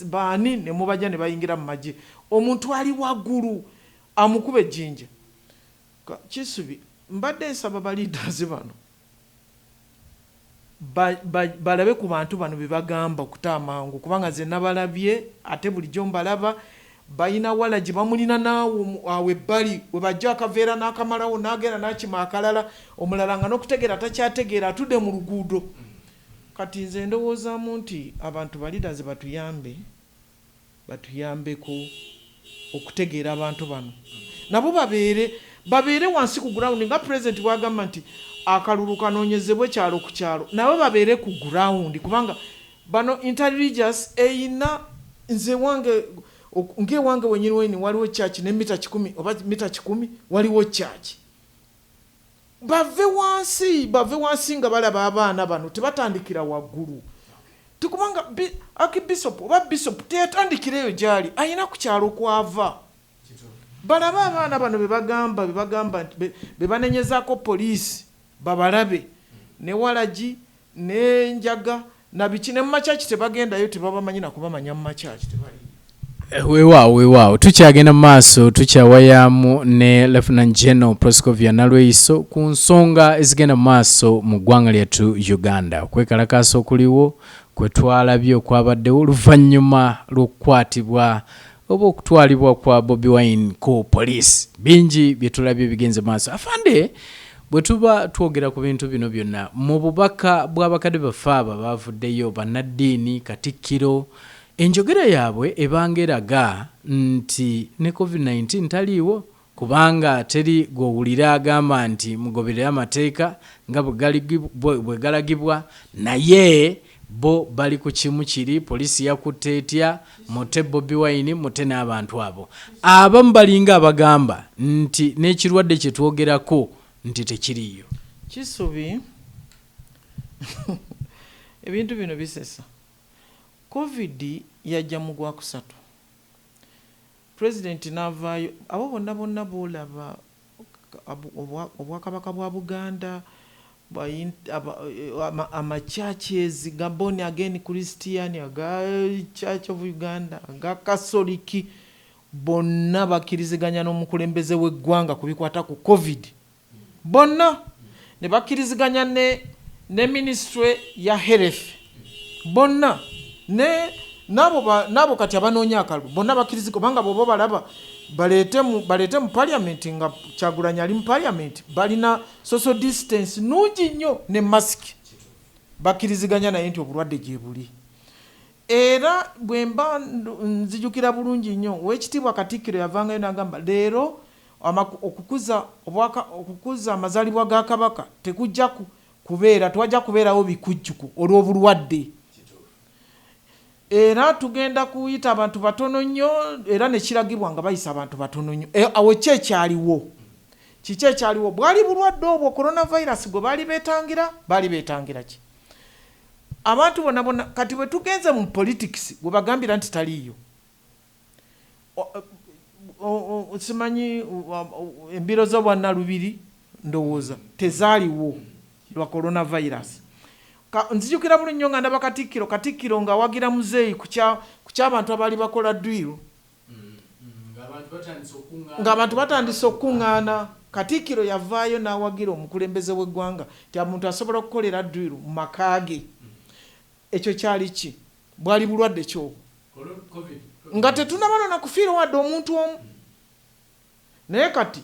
baani ne mubajja ne bayingira mu magye omuntu ali waggulu amukuba ejjinja Kisubi mbadde nsaba ba leaders bano balabe ku bantu bano be bagamba okutaamangu kubanga ze nabalabye ate bulijjo mbalaba balina walagi bamulina naawe ebbali we bajja akaveera n'akamalawo n'agenda n'akima akalala omulala nga n'okutegeera takyategeera atudde mu luguudo kati nze ndowoozaamu nti abantu ba leaders batuyambeko okutegeera abantu bano nabo babeere wansi ku ground nga president bwagamba nti akalulu kanoonyezebwe kyalo ku kyalo nabo babeere ku ground kubanga bano interreligious eyina nze wange ngewange wenyini waliwo church ne mita 10 oba mita 10 waliwo church bave wansi nga balaba abaana bano tebatandikira waggulu tukubanga akibishop oba bishop teyatandikireyo gyali ayina ku kyalo kwava balaba abaana bano bebagamba bebanenyezaako poliisi babalabe ne walagi ne njaga na biki ne mu makyaki tebagendayo tebabamanyi nakubamanya mu makyaki tebali weewaawo tukyagenda mu maaso tukyawayamu ne Lieutenant General Proscovia Nalweiso ku nsonga ezigenda mu maaso mu ggwanga lyattu Uganda okwekalakaasa okuliwo kwe twalabye okwabaddewo oluvannyuma lw'okukwatibwa oba okutwalibwa kwa Bobi Wine ku poliisi bingi bye tulabye bigenze maaso afande bwe tuba twogera ku bintu bino byonna mu bubaka bw'abakadde baffe aba bavuddeyo bannaddiini Katikkiro enjogera yaabwe ebanga eraga nti ne COVID-19 taliiwo kubanga teri gw'owulira agamba nti mugoberere amateeka nga bwe galagibwa naye bo bali ku kimu kiri poliisi yakutte etya mute Bobi Wine mute n'abantu abo abamu balinga abagamba nti n'ekirwadde kye twogerako nti tekiriyo. Kisubi ebintu bino bisesa. COVID yajja mu Gwakusatu. President n'avaayo, abo bonna boolaba obwakabaka bwa Buganda, amachurches ga Born Again Christian, aga Church of Uganda, aga Katoliki, bonna bakkiriziganya n'omukulembeze w'eggwanga ku bikwata ku COVID. Bonna ne bakkiriziganya ne ministry ya health. Bonna nabo kati abanoonya akalulu bonna bakkiriza kubanga bobo balaba balete mu parliament nga Kyagulanyi ali mu parliament balina social distance nungi nnyo ne mask bakkiriziganya naye nti obulwadde gye buli. Era bwemba nzijukira bulungi nnyo Oweekitiibwa Katikkiro yavangayo n'agamba leero okukuza amazaalibwa ga Kabaka tekujja kubeera, twajja kubeerawo bikujjuku olw'obulwadde. Era tugenda kuyita abantu batono nnyo, era ne kiragibwa nga bayisa abantu batono nnyo. Awo kiki ekyaliwo? Bwali bulwadde obwo coronavirus gwe baali beetangira ki? Abantu bonna kati bwe tugenze mu politics gwe bagambira nti taliiyo. Simanyi embiro z'obwannalubiri ndowooza tezaaliwo lwa coronavirus. Nzijukira buli nnyo nga ndaba Katikkiro nga wagira muzeeyi ku ky'abantu abaali bakola dwiru. Ng'abantu batandise okuŋŋaana. Katikkiro yavaayo n'awagira omukulembeze w'eggwanga nti omuntu asobola okukolera dwiru mu maka ge. Ekyo kyali ki? Bwali bulwadde kyobwo. Nga tetunaba na kufiira wadde omuntu omu. Naye kati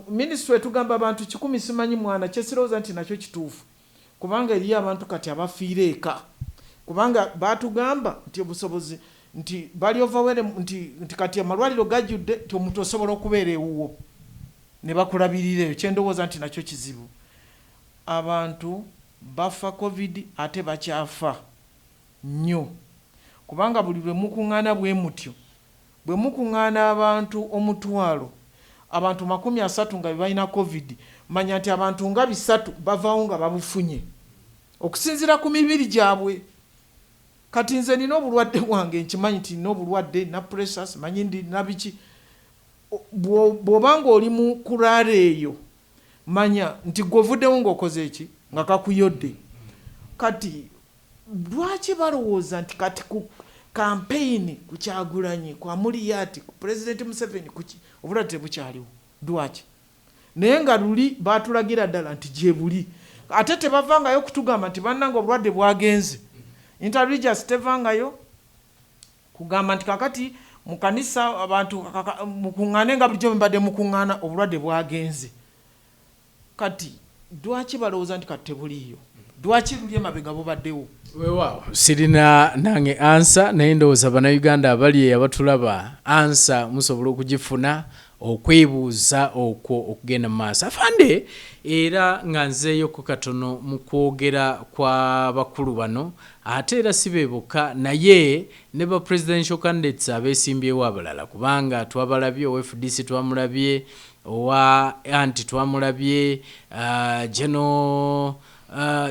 minisitule tugamba abantu 100 simanyi mwana kyesirowooza nti nakyo kituufu. Kubanga eriyo abantu kati abafiira eka. Kubanga batugamba nti obusobozi nti bali overwhelmed nti kati amalwaliro gajjudde nti omuntu osobola okubeera ewuwo. Ne bakulabirira kyendowooza nti nakyo kizibu. Abantu bafa COVID ate bakyafa nnyo. Kubanga buli lwe mukuŋŋaana bwe mutyo, bwe mukuŋŋaana abantu omutwalo, abantu 30 nga balina COVID, manya nti abantu nga 3 bavaawo nga babufunye okusinziira ku mibiri gyabwe. Kati nze nina obulwadde bwange nkimanyi nti nina obulwadde na pressure manyi ndi nabiki. Bw'obanga oli mu kulaala eyo manya nti gw'ovuddewo ng'okoze eki nga kakuyodde. Kati lwaki balowooza nti kati ku campaign ku Kyagulanyi kwa Muliyaati ku President Museveni kuki obulwadde tebukyaliwo? Lwaki? Naye nga luli batulagira ddala nti gye buli. Ate tebavangayo kutugamba nti bannanga obulwadde bwagenze. Interreligious tevangayo kugamba nti kakati mu kanisa abantu mukuŋŋaane nga bulijjo mbadde mukuŋŋaana obulwadde bwagenze. Kati lwaki balowooza nti kati tebuliiyo? Lwaki luli emabega bubaddewo? Weewaawo sirina nange ansa naye ndowooza bannayuganda abali abatulaba ansa musobola okugifuna okwebuuza okwo okugenda mu maaso. Afande era nga nzeeyoko katono mu kwogera kwa bakulu bano ate era si be bokka naye ne ba presidential candidates abeesimbyewo abalala kubanga twabalabye owa FDC twamulabye owa anti twamulabye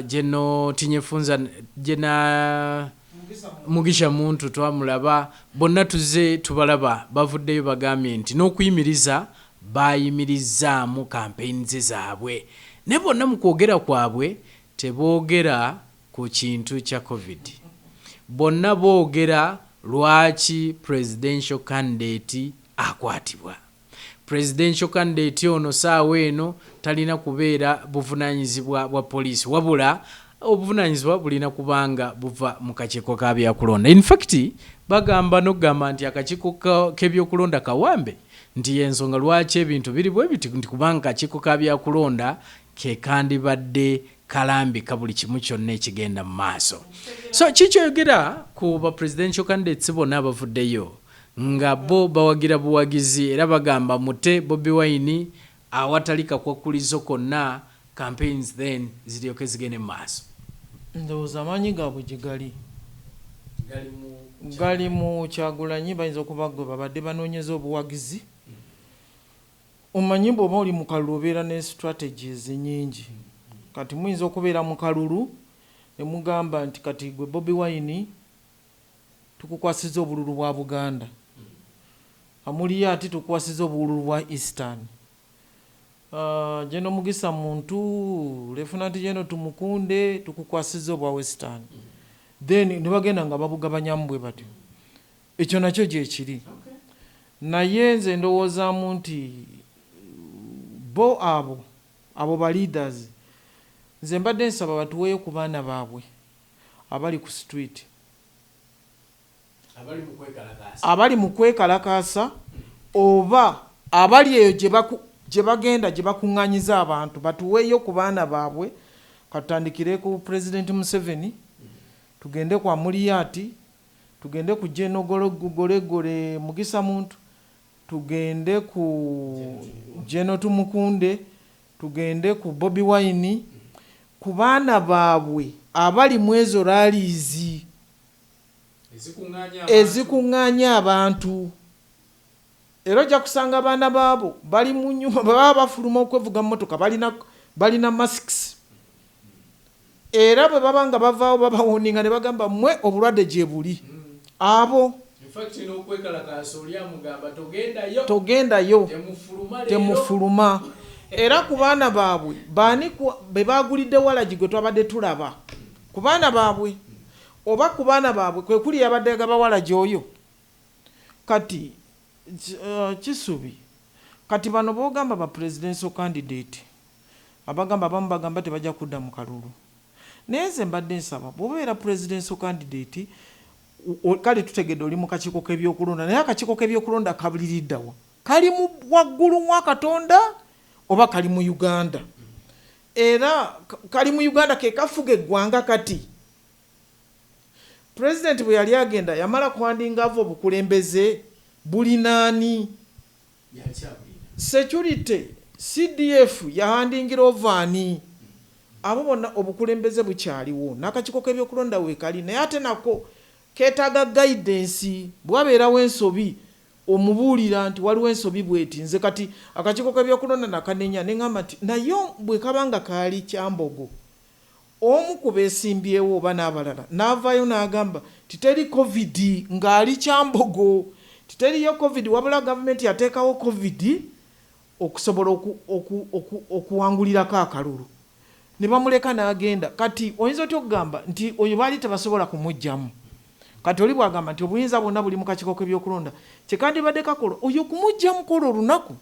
Jeno Tinyefunza jena Mugisha Muntu twamulaba bonna tuze tubalaba bavuddeyo bagambye nti n'okuyimiriza bayimiriza mu campaigns zaabwe ne bonna mu kwogera kwabwe teboogera ku kintu kya COVID. Bonna boogera lwaki presidential candidate akwatibwa. Presidential candidate ono saawa eno talina kubeera buvunanyizibwa bwa poliisi wabula obuvunanyizibwa bulina kubanga buva mu kakiiko ka byakulonda. In fact bagamba n'okugamba nti akakiiko k'ebyokulonda kawambe nti ensonga lwaki ebintu biri bwe biti nti kubanga akakiiko ka byakulonda ke kandibadde kalambika buli kimu kyonna ekigenda mu maaso. So kikyoyogera ku ba presidential candidates bonna abavuddeyo nga bo bawagira buwagizi era bagamba mute Bobi Wine awatali kakwakulizo konna campaigns then ziryoke zigende mu maaso. Ndowooza amaanyi gaabwe gye gali mu Kyagulanyi bayinza okuba gwe babadde banoonyeza obuwagizi omanyi bw'oba oli mu kalulu obeera ne strategies nyingi. Kati muyinza okubeera mu kalulu ne mugamba nti kati gwe Bobi Wine tukukwasiza obululu bwa Buganda, amuli ati tukukwasiza obululu bwa Eastern. Jeno Mugisa muntu Lieutenant General Tumukunde tukukwasiza obwa Western. Then ne bagenda nga babugabanya bwe batyo. Ekyo nakyo gye kiri. Naye nze ndowoozaamu nti bo abo ba leaders nze mbadde nsaba batuweeyo ku baana baabwe abali ku street, abali mu kwekalakaasa oba abali eyo gye bagenda gye bakuŋŋanyiza abantu, batuweeyo ku baana baabwe. Katutandikire ku President Museveni, tugende kwa Muliati, tugende ku General Golegole Mugisa muntu, tugende ku General Tumukunde, tugende ku Bobi Wine, ku baana baabwe abali mu ezo ralizi ezikuŋŋaanya abantu. Era ojja kusanga abaana baabo bali mu nnyumba baba bafuluma okwevuga mmotoka balina masks. Era bwe baba nga bavaawo babawoninga ne bagamba mmwe obulwadde gye buli. Abo togendayo temufuluma. Era ku baana baabwe baani be baagulidde walagi gwe twabadde tulaba ku baana baabwe oba ku baana baabwe kwe kuli yabadde gabawalagi oyo. Kati Kisubi kati bano boogamba ba presidential candidate abagamba abamu bagamba tebajja kudda mu kalulu. Naye nze mbadde nsaba bw'obeera presidential candidate kale tutegedde oli mu kakiiko k'ebyokulonda, naye akakiiko k'ebyokulonda kabuliriddawa kali mu waggulu wa Katonda oba kali mu Uganda? Era kali mu Uganda ke kafuga eggwanga. Kati president bwe yali agenda yamala kuwandinga ava obukulembeze bulinaani security CDF yahandingira ovaani abo bonna obukulembeze bukyaliwo n'akakiiko k'ebyokulonda weekali, naye ate nako keetaaga guidance. Bwabeerawo ensobi omubuulira nti waliwo ensobi bweti. Nze kati akakiiko k'ebyokulonda nakanenya ne ngamba nti naye bwe kabanga kaali Kyambogo omu ku beesimbyewo oba n'abalala n'avaayo n'agamba titeri covid ng'ali Kyambogo, titeriyo covid wabula gavumenti yateekawo covid okusobola okuwangulirako akalulu. Ne bamuleka n'agenda. Kati oyinza otya okugamba nti oyo baali tebasobola kumugjamu? Kati oli bwagamba nti obuyinza bwonna buli mu kakiiko k'ebyokulonda kyekandibadde kakola oyo kumugjamu kola olunaku.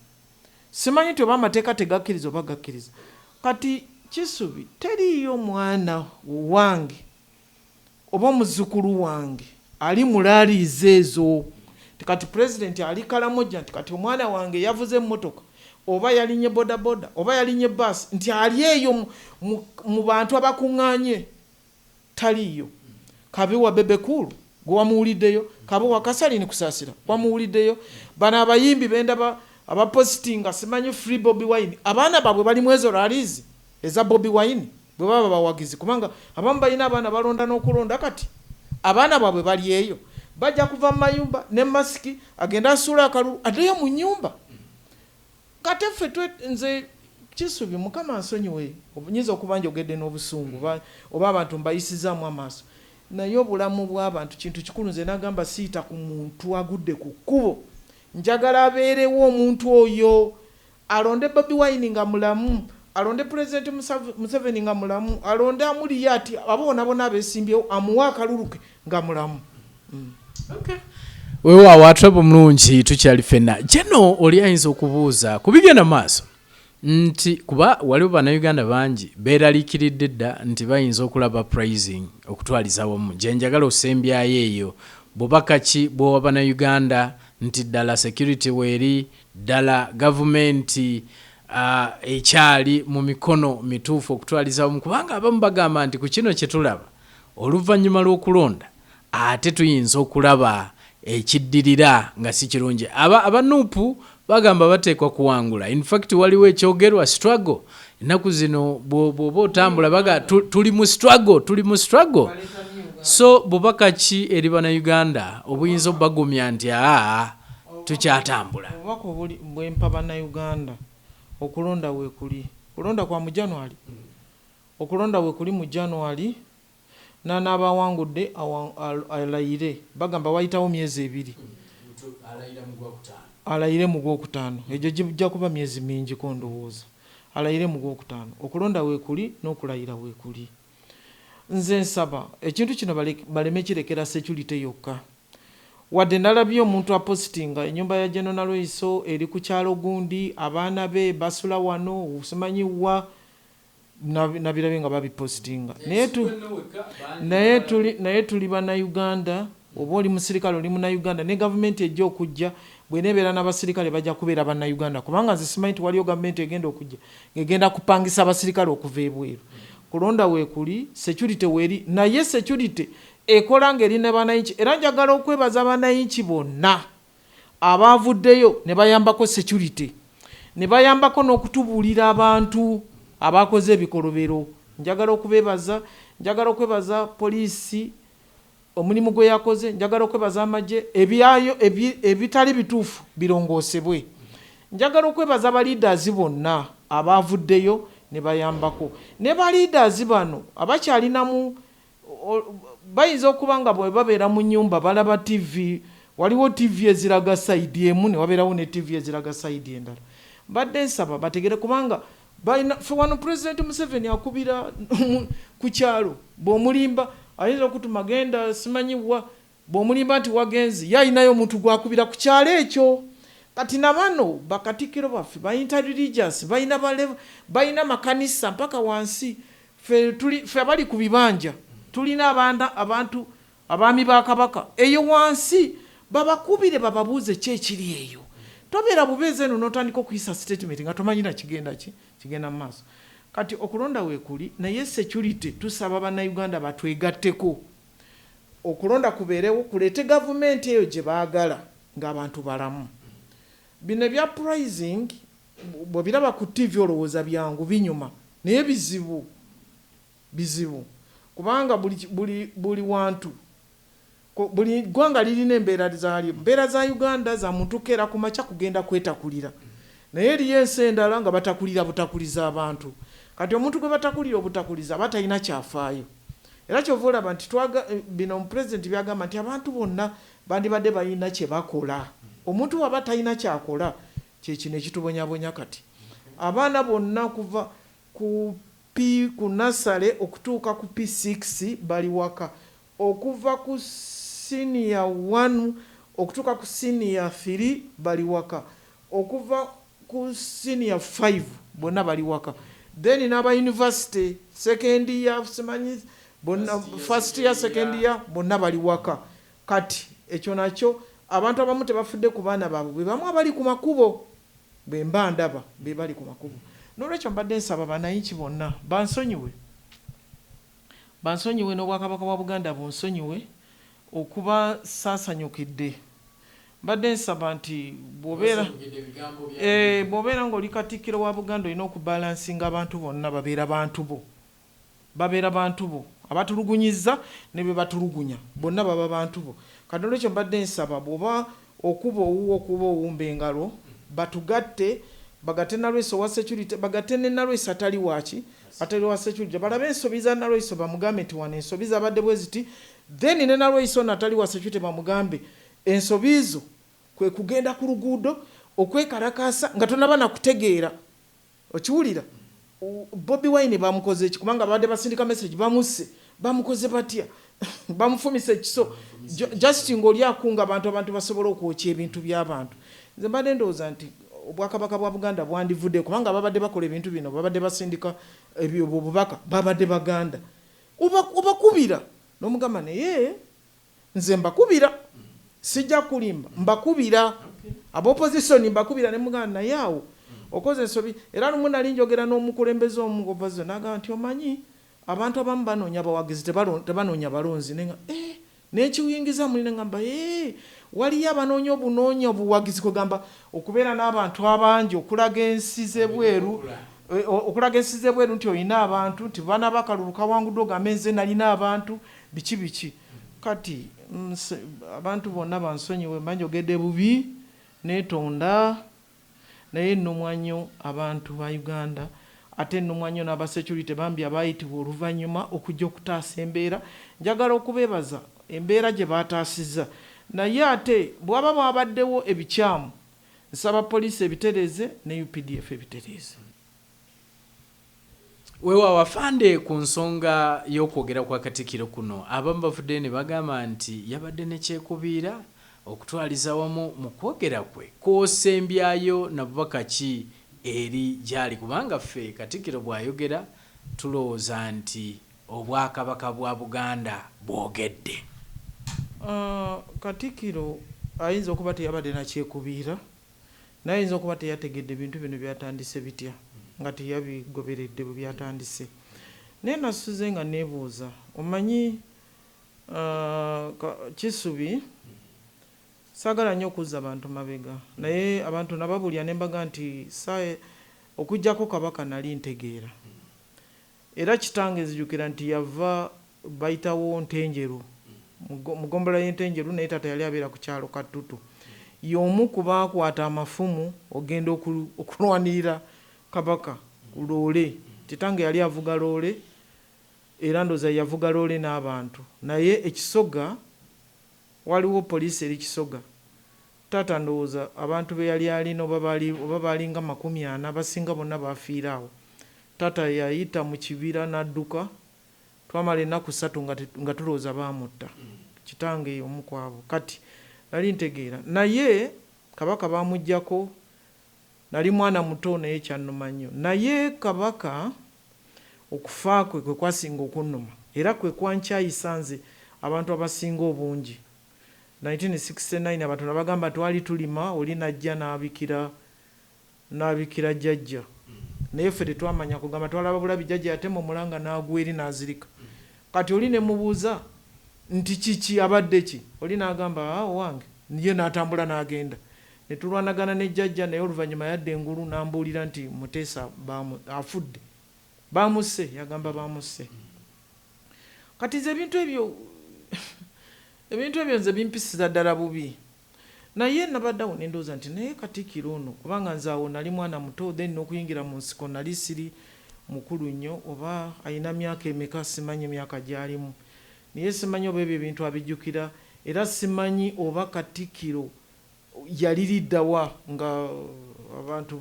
Simanyi nti oba amateeka tegakkiriza oba gakkiriza. Kati Kisubi teriyo mwana wange oba omuzzukulu wange ali mulaaliza ezo. Kati president ali Kalamoja nti kati omwana wange yavuze emmotoka oba yalinye bodaboda oba yalinye bus nti ali eyo mu bantu abakuŋŋaanye taliyo. Kabiwa Bebekulu gwe wamuwuliddeyo, Kabiwa Kasalini Kusaasira wamuwuliddeyo, bano abayimbi benda abapositinga simanyi Free Bobi Wine abaana baabwe bali mu ezo ralizi eza Bobi Wine bwe baba bawagizi, kubanga abamu balina abaana balonda n'okulonda. Kati abaana baabwe bali eyo bajja kuva mu mayumba ne masiki agenda asuula akalulu addeyo mu nnyumba. Kati ffe nze Kisubi Mukama nsonyiwe obunyiza okuba njogedde n'obusungu oba abantu mbayisizaamu amaaso, naye obulamu bw'abantu kintu kikulu. Nze nagamba siita ku muntu agudde ku kkubo, njagala abeerewo omuntu oyo alonde Bobi Wine nga mulamu, alonde President Museveni nga mulamu, alonde Amuriati abo bonna abeesimbyewo amuwa akalulu ke nga mulamu. Weewaawo atrabo mulungi tukyali ffenna. Jeno oli ayinza okubuuza ku bigenda maaso nti kuba waliwo bannayuganda bangi beeraliikiridde dda nti bayinza okulaba pricing okutwaliza wamu. Gye njagala osembyayo eyo bubaka ki bw'owa bannayuganda nti ddala security weeri, ddala gavumenti ekyali mu mikono mituufu okutwaliza wamu, kubanga abamu bagamba nti ku kino kye tulaba oluvannyuma lw'okulonda ate tuyinza okulaba ekiddirira nga si kirungi. Abanuupu bagamba bateekwa kuwangula. In fact waliwo ekyogerwa struggle. Ennaku zino bw'oba otambula baga tuli mu struggle. So bubaka ki eri bannayuganda obuyinza obagumya nti tukyatambula obubaka bwempa bannayuganda okulonda weekuli kulonda kwa mu January okulonda weekuli mu January n'abawangudde alayire bagamba wayitawo myezi 2 alayire mu Gwokutaano egyo gijja kuba myezi mingi ko ndowooza alayire mu Gwokutaano okulonda weekuli n'okulayira weekuli. Nze nsaba ekintu kino baleme kirekera security yokka wadde nalabye omuntu apositinga ennyumba ya General Loiso eri ku kyalo gundi abaana be basula wano usimanyiwa nabirabe nga babipositinga naye tuli bannayuganda oba oli musirikale oli munnayuganda ne gavumenti ejja okujja bwenebeera n'abasirikale bajja kubeera bannayuganda kubanga nze simanyi nti waliyo gavumenti egenda okujja ngegenda kupangisa abasirikale okuva ebweru kulonda weekuli security weeri naye security ekola ngeri ne banayinki era njagala okwebaza banayinki bonna abaavuddeyo ne bayambako security ne bayambako n'okutubuulira abantu abakoze ebikolobero njagala okwebaza poliisi omulimu gwe yakoze njagala okwebaza amagye ebyayo ebitali bituufu birongoosebwe njagala okwebaza abaliiders bonna abaavuddeyo ne bayambako ne baliiders bano abakyalinamu bayinza okuba nga bwe babeera mu nnyumba balaba TV waliwo TV eziraga side emu ne wabeerawo ne TV eziraga side endala badde nsaba bategere kubanga wano President Museveni akubira ku kyalo bw'omulimba ayinza okutuma genda simanyiwa bw'omulimba nti wagenzi yayinayo omuntu gwakubira ku kyalo ekyo kati nabano bakatikiro baffe ba interreligious bayina makanisa mpaka wansi fe abali ku bibanja tulina abantu abaami ba kabaka eyo wansi babakubire bababuuze kyekiri eyo tobeera bubeeze eno n'otandika okuyisa statement nga tomanyira kigenda mu maaso kati okulonda weekuli naye security tusaba bannayuganda batwegatteko okulonda kubeerewo kuleete gavumenti eyo gye baagala ng'abantu balamu bino ebya pricing bwe biraba ku TV olowooza byangu binyuma naye bizibu kubanga buli wantu buli ggwanga lirina embeera zaalyo embeera za Uganda za muntu keera ku makya kugenda kwetakulira naye eriyo ensi endala nga batakulira butakuliza abantu kati omuntu gwe batakulira obutakuliza aba talina kyafaayo era kyova olaba nti bino omupulezidenti byagamba nti abantu bonna bandibadde balina kye bakola omuntu waba talina kyakola kyekino ekitubonyabonya kati abaana bonna kuva ku nasale okutuuka ku P6 bali waka okuva ku senior 1 okutuuka ku senior 3 bali waka okuva ku senior 5 bonna bali waka then n'aba university second year simanyi bonna first year second year bonna bali waka kati ekyo nakyo abantu abamu tebafudde ku baana baabwe bwe bamu abali ku makubo bwe mba ndaba be bali ku makubo n'olwekyo mbadde nsaba bannayinki bonna bansonyiwe n'obwakabaka bwa Buganda bunsonyiwe okuba saasanyukidde mbadde nsaba nti bw'obeera ng'oli katikkiro wa Buganda olina okubalansinga abantu bonna babeera bantu bo abatulugunyiza ne be batulugunya bonna baba bantu bo kati olwekyo mbadde nsaba bw'oba okuba owumba engalo batugatte bagatte Nalweso wa security bagatte ne Nalweso atali wa security balabe ensobi za Nalweso bamugambe nti wano ensobi zabadde bwe ziti then ne Nalweso natali wa security bamugambe ensobi zo kwe kugenda ku luguudo okwekalakasa nga tonaba nakutegeera okiwulira Bobi Wine bamukoze eki kubanga babadde basindika message bamukoze batya bamufumise ekiso just ng'oli akunga abantu basobola okwokya ebintu by'abantu nze mbadde ndowooza nti obwakabaka bwa Buganda bwandivudde kubanga babadde bakola ebintu bino babadde basindika obubaka babadde baganda obakubira n'omugamba naye nze mbakubira sijja kulimba mbakubira ab'opposition mbakubira ne muganda naye awo okoze ensobi era lumu nali njogera n'omukulembeze omugobazo n'agamba nti omanyi abantu abamu banoonya bawagizi tebanoonya balonzi n'ekiwuyingiza muli neŋŋamba waliyo abanoonya obuwagizi kwegamba okubeera n'abantu abangi okulaga ensi z'ebweru nti olina abantu nti bana bakalulu kawanguddwa ogambe nze nalina abantu biki kati abantu bonna bansonyiwe mba njogedde bubi netonda naye nnumwa nnyo abantu ba Uganda ate nnumwa nnyo n'abasecurity bambi abayitibwa oluvannyuma okujja okutaasa embeera. Njagala okubeebaza embeera gye baataasizza, naye ate bw'aba bwabaddewo ebikyamu nsaba poliisi ebitereeze ne UPDF ebitereeze. Weewaawo afande ku nsonga y'okwogera kwa Katikkiro kuno abamu bavudde ne bagamba nti yabadde ne kyekubiira okutwaliza wamu mu kwogera kwe kw'osembyayo na bubaka ki eri gy'ali, kubanga ffe Katikkiro bw'ayogera tulowooza nti obwakabaka bwa Buganda bwogedde. Katikkiro ayinza okuba teyabadde na kyekubiira naye ayinza okuba teyategedde bintu bino byatandise bitya nga teyabigoberedde bwe byatandise. Naye nasuze nga neebuuza, omanyi Kisubi saagala nnyo okuzza abantu mabega, naye abantu nababulya ne mbaga nti okujjako kabaka nali ntegeera. Era kitange nzijukira nti yava bayitawo Ntenjeru, mugombola y'Entenjeru, naye taata yali abeera ku kyalo Katutu. Y'omu ku baakwata amafumu ogenda okulwanirira kabaka ku loole. Kitange yali avuga loole era ndooza yavuga loole n'abantu, naye ekisoga waliwo poliisi eri kisoga. Taata ndowooza abantu be yali alina oba baali nga 40 abasinga bonna baafiira awo. Taata yayita mu kibira n'adduka, twamala ennaku 3 nga tulowooza baamutta. Kitange omu ku abo kati nali ntegeera, naye kabaka baamuggyako, nali mwana muto naye kyannuma nnyo. Naye kabaka okufa kwe kwasinga okunnuma era kwe kwankyayisa nze abantu abasinga obungi. 1969 abantu nabagamba twali tulima, oli najja n'abikira jjajja, naye ffe tetwamanya kugamba, twalaba bulabi jjajja yatema omulanga n'agwa eri n'azirika. Kati oli ne mubuuza nti kiki abadde ki, oli n'agamba wange, ye n'atambula n'agenda. Ne tulwanagana ne jjajja, naye oluvannyuma yadde engulu n'ambuulira nti Muteesa afudde, baamusse, yagamba baamusse. Kati nze ebintu ebyo nze bimpisiza ddala bubi, naye nabaddawo ne ndowooza nti naye Katikkiro ono, kubanga nze awo nali mwana muto, then n'okuyingira mu nsiko nali siri mukulu nnyo, oba alina myaka emeka simanyi myaka gy'alimu, naye simanyi oba ebyo ebintu abijjukira, era simanyi oba Katikkiro yaliriddawa nga abantu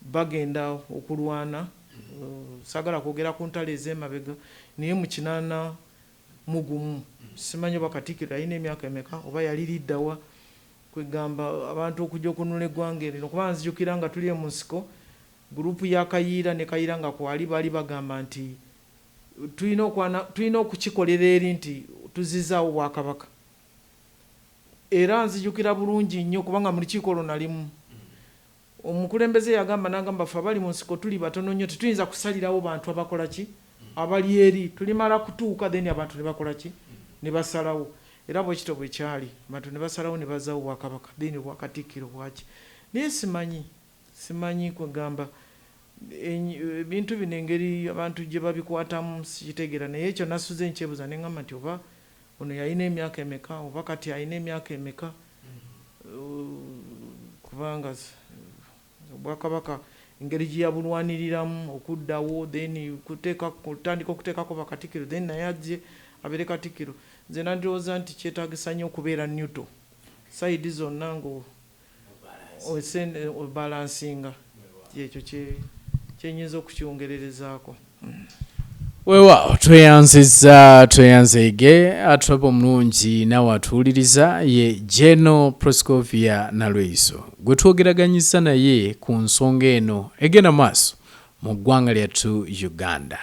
bagenda okulwana. Saagala kwogera ku ntalo ez'emabega, naye mu 81 simanyi oba Katikkiro alina emyaka emeka oba yaliriddawa, kwegamba abantu okujja okununula eggwanga erino. Kuba nzijukira nga tuli mu nsiko, gurupu ya Kayiira ne Kayiira nga kwali baali bagamba nti tulina okukikolera eri nti tuzizaawo Bwakabaka. Era nzijukira bulungi nnyo kubanga mu lukiiko olwo nalimu. Omukulembeze yagamba n'agamba ffe abali mu nsiko tuli batono nnyo, tetuyinza kusalirawo bantu abakola ki, abali eri, tulimala kutuuka then abantu ne bakola ki, ne basalawo. Era bwe kityo bwe kyali, abantu ne basalawo ne bazaawo Bwakabaka, then obwa Katikkiro bwaki. Naye simanyi kwegamba ebintu bino engeri abantu gye babikwatamu sikitegeera, naye ekyo nasuze nkyebuuza ne ngamba nti oba ono yalina emyaka emeka oba kati alina emyaka emeka, kubanga Obwakabaka engeri gye yabulwaniriramu okuddawo, then kutandika okuteekako Bakatikkiro, then naye ajje abeere Katikkiro. Nze nandowooza nti kyetaagisa nnyo okubeera neutral sayidi zonna obalansinga, ekyo kyenyinza okukyongererezaako. Weewaawo tweyanzige atulaba omulungi nawe atuwuliriza ye General Proscovia Nalweyiso gwe twogeraganyiza naye ku nsonga eno egenda maaso mu ggwanga lyattu Uganda.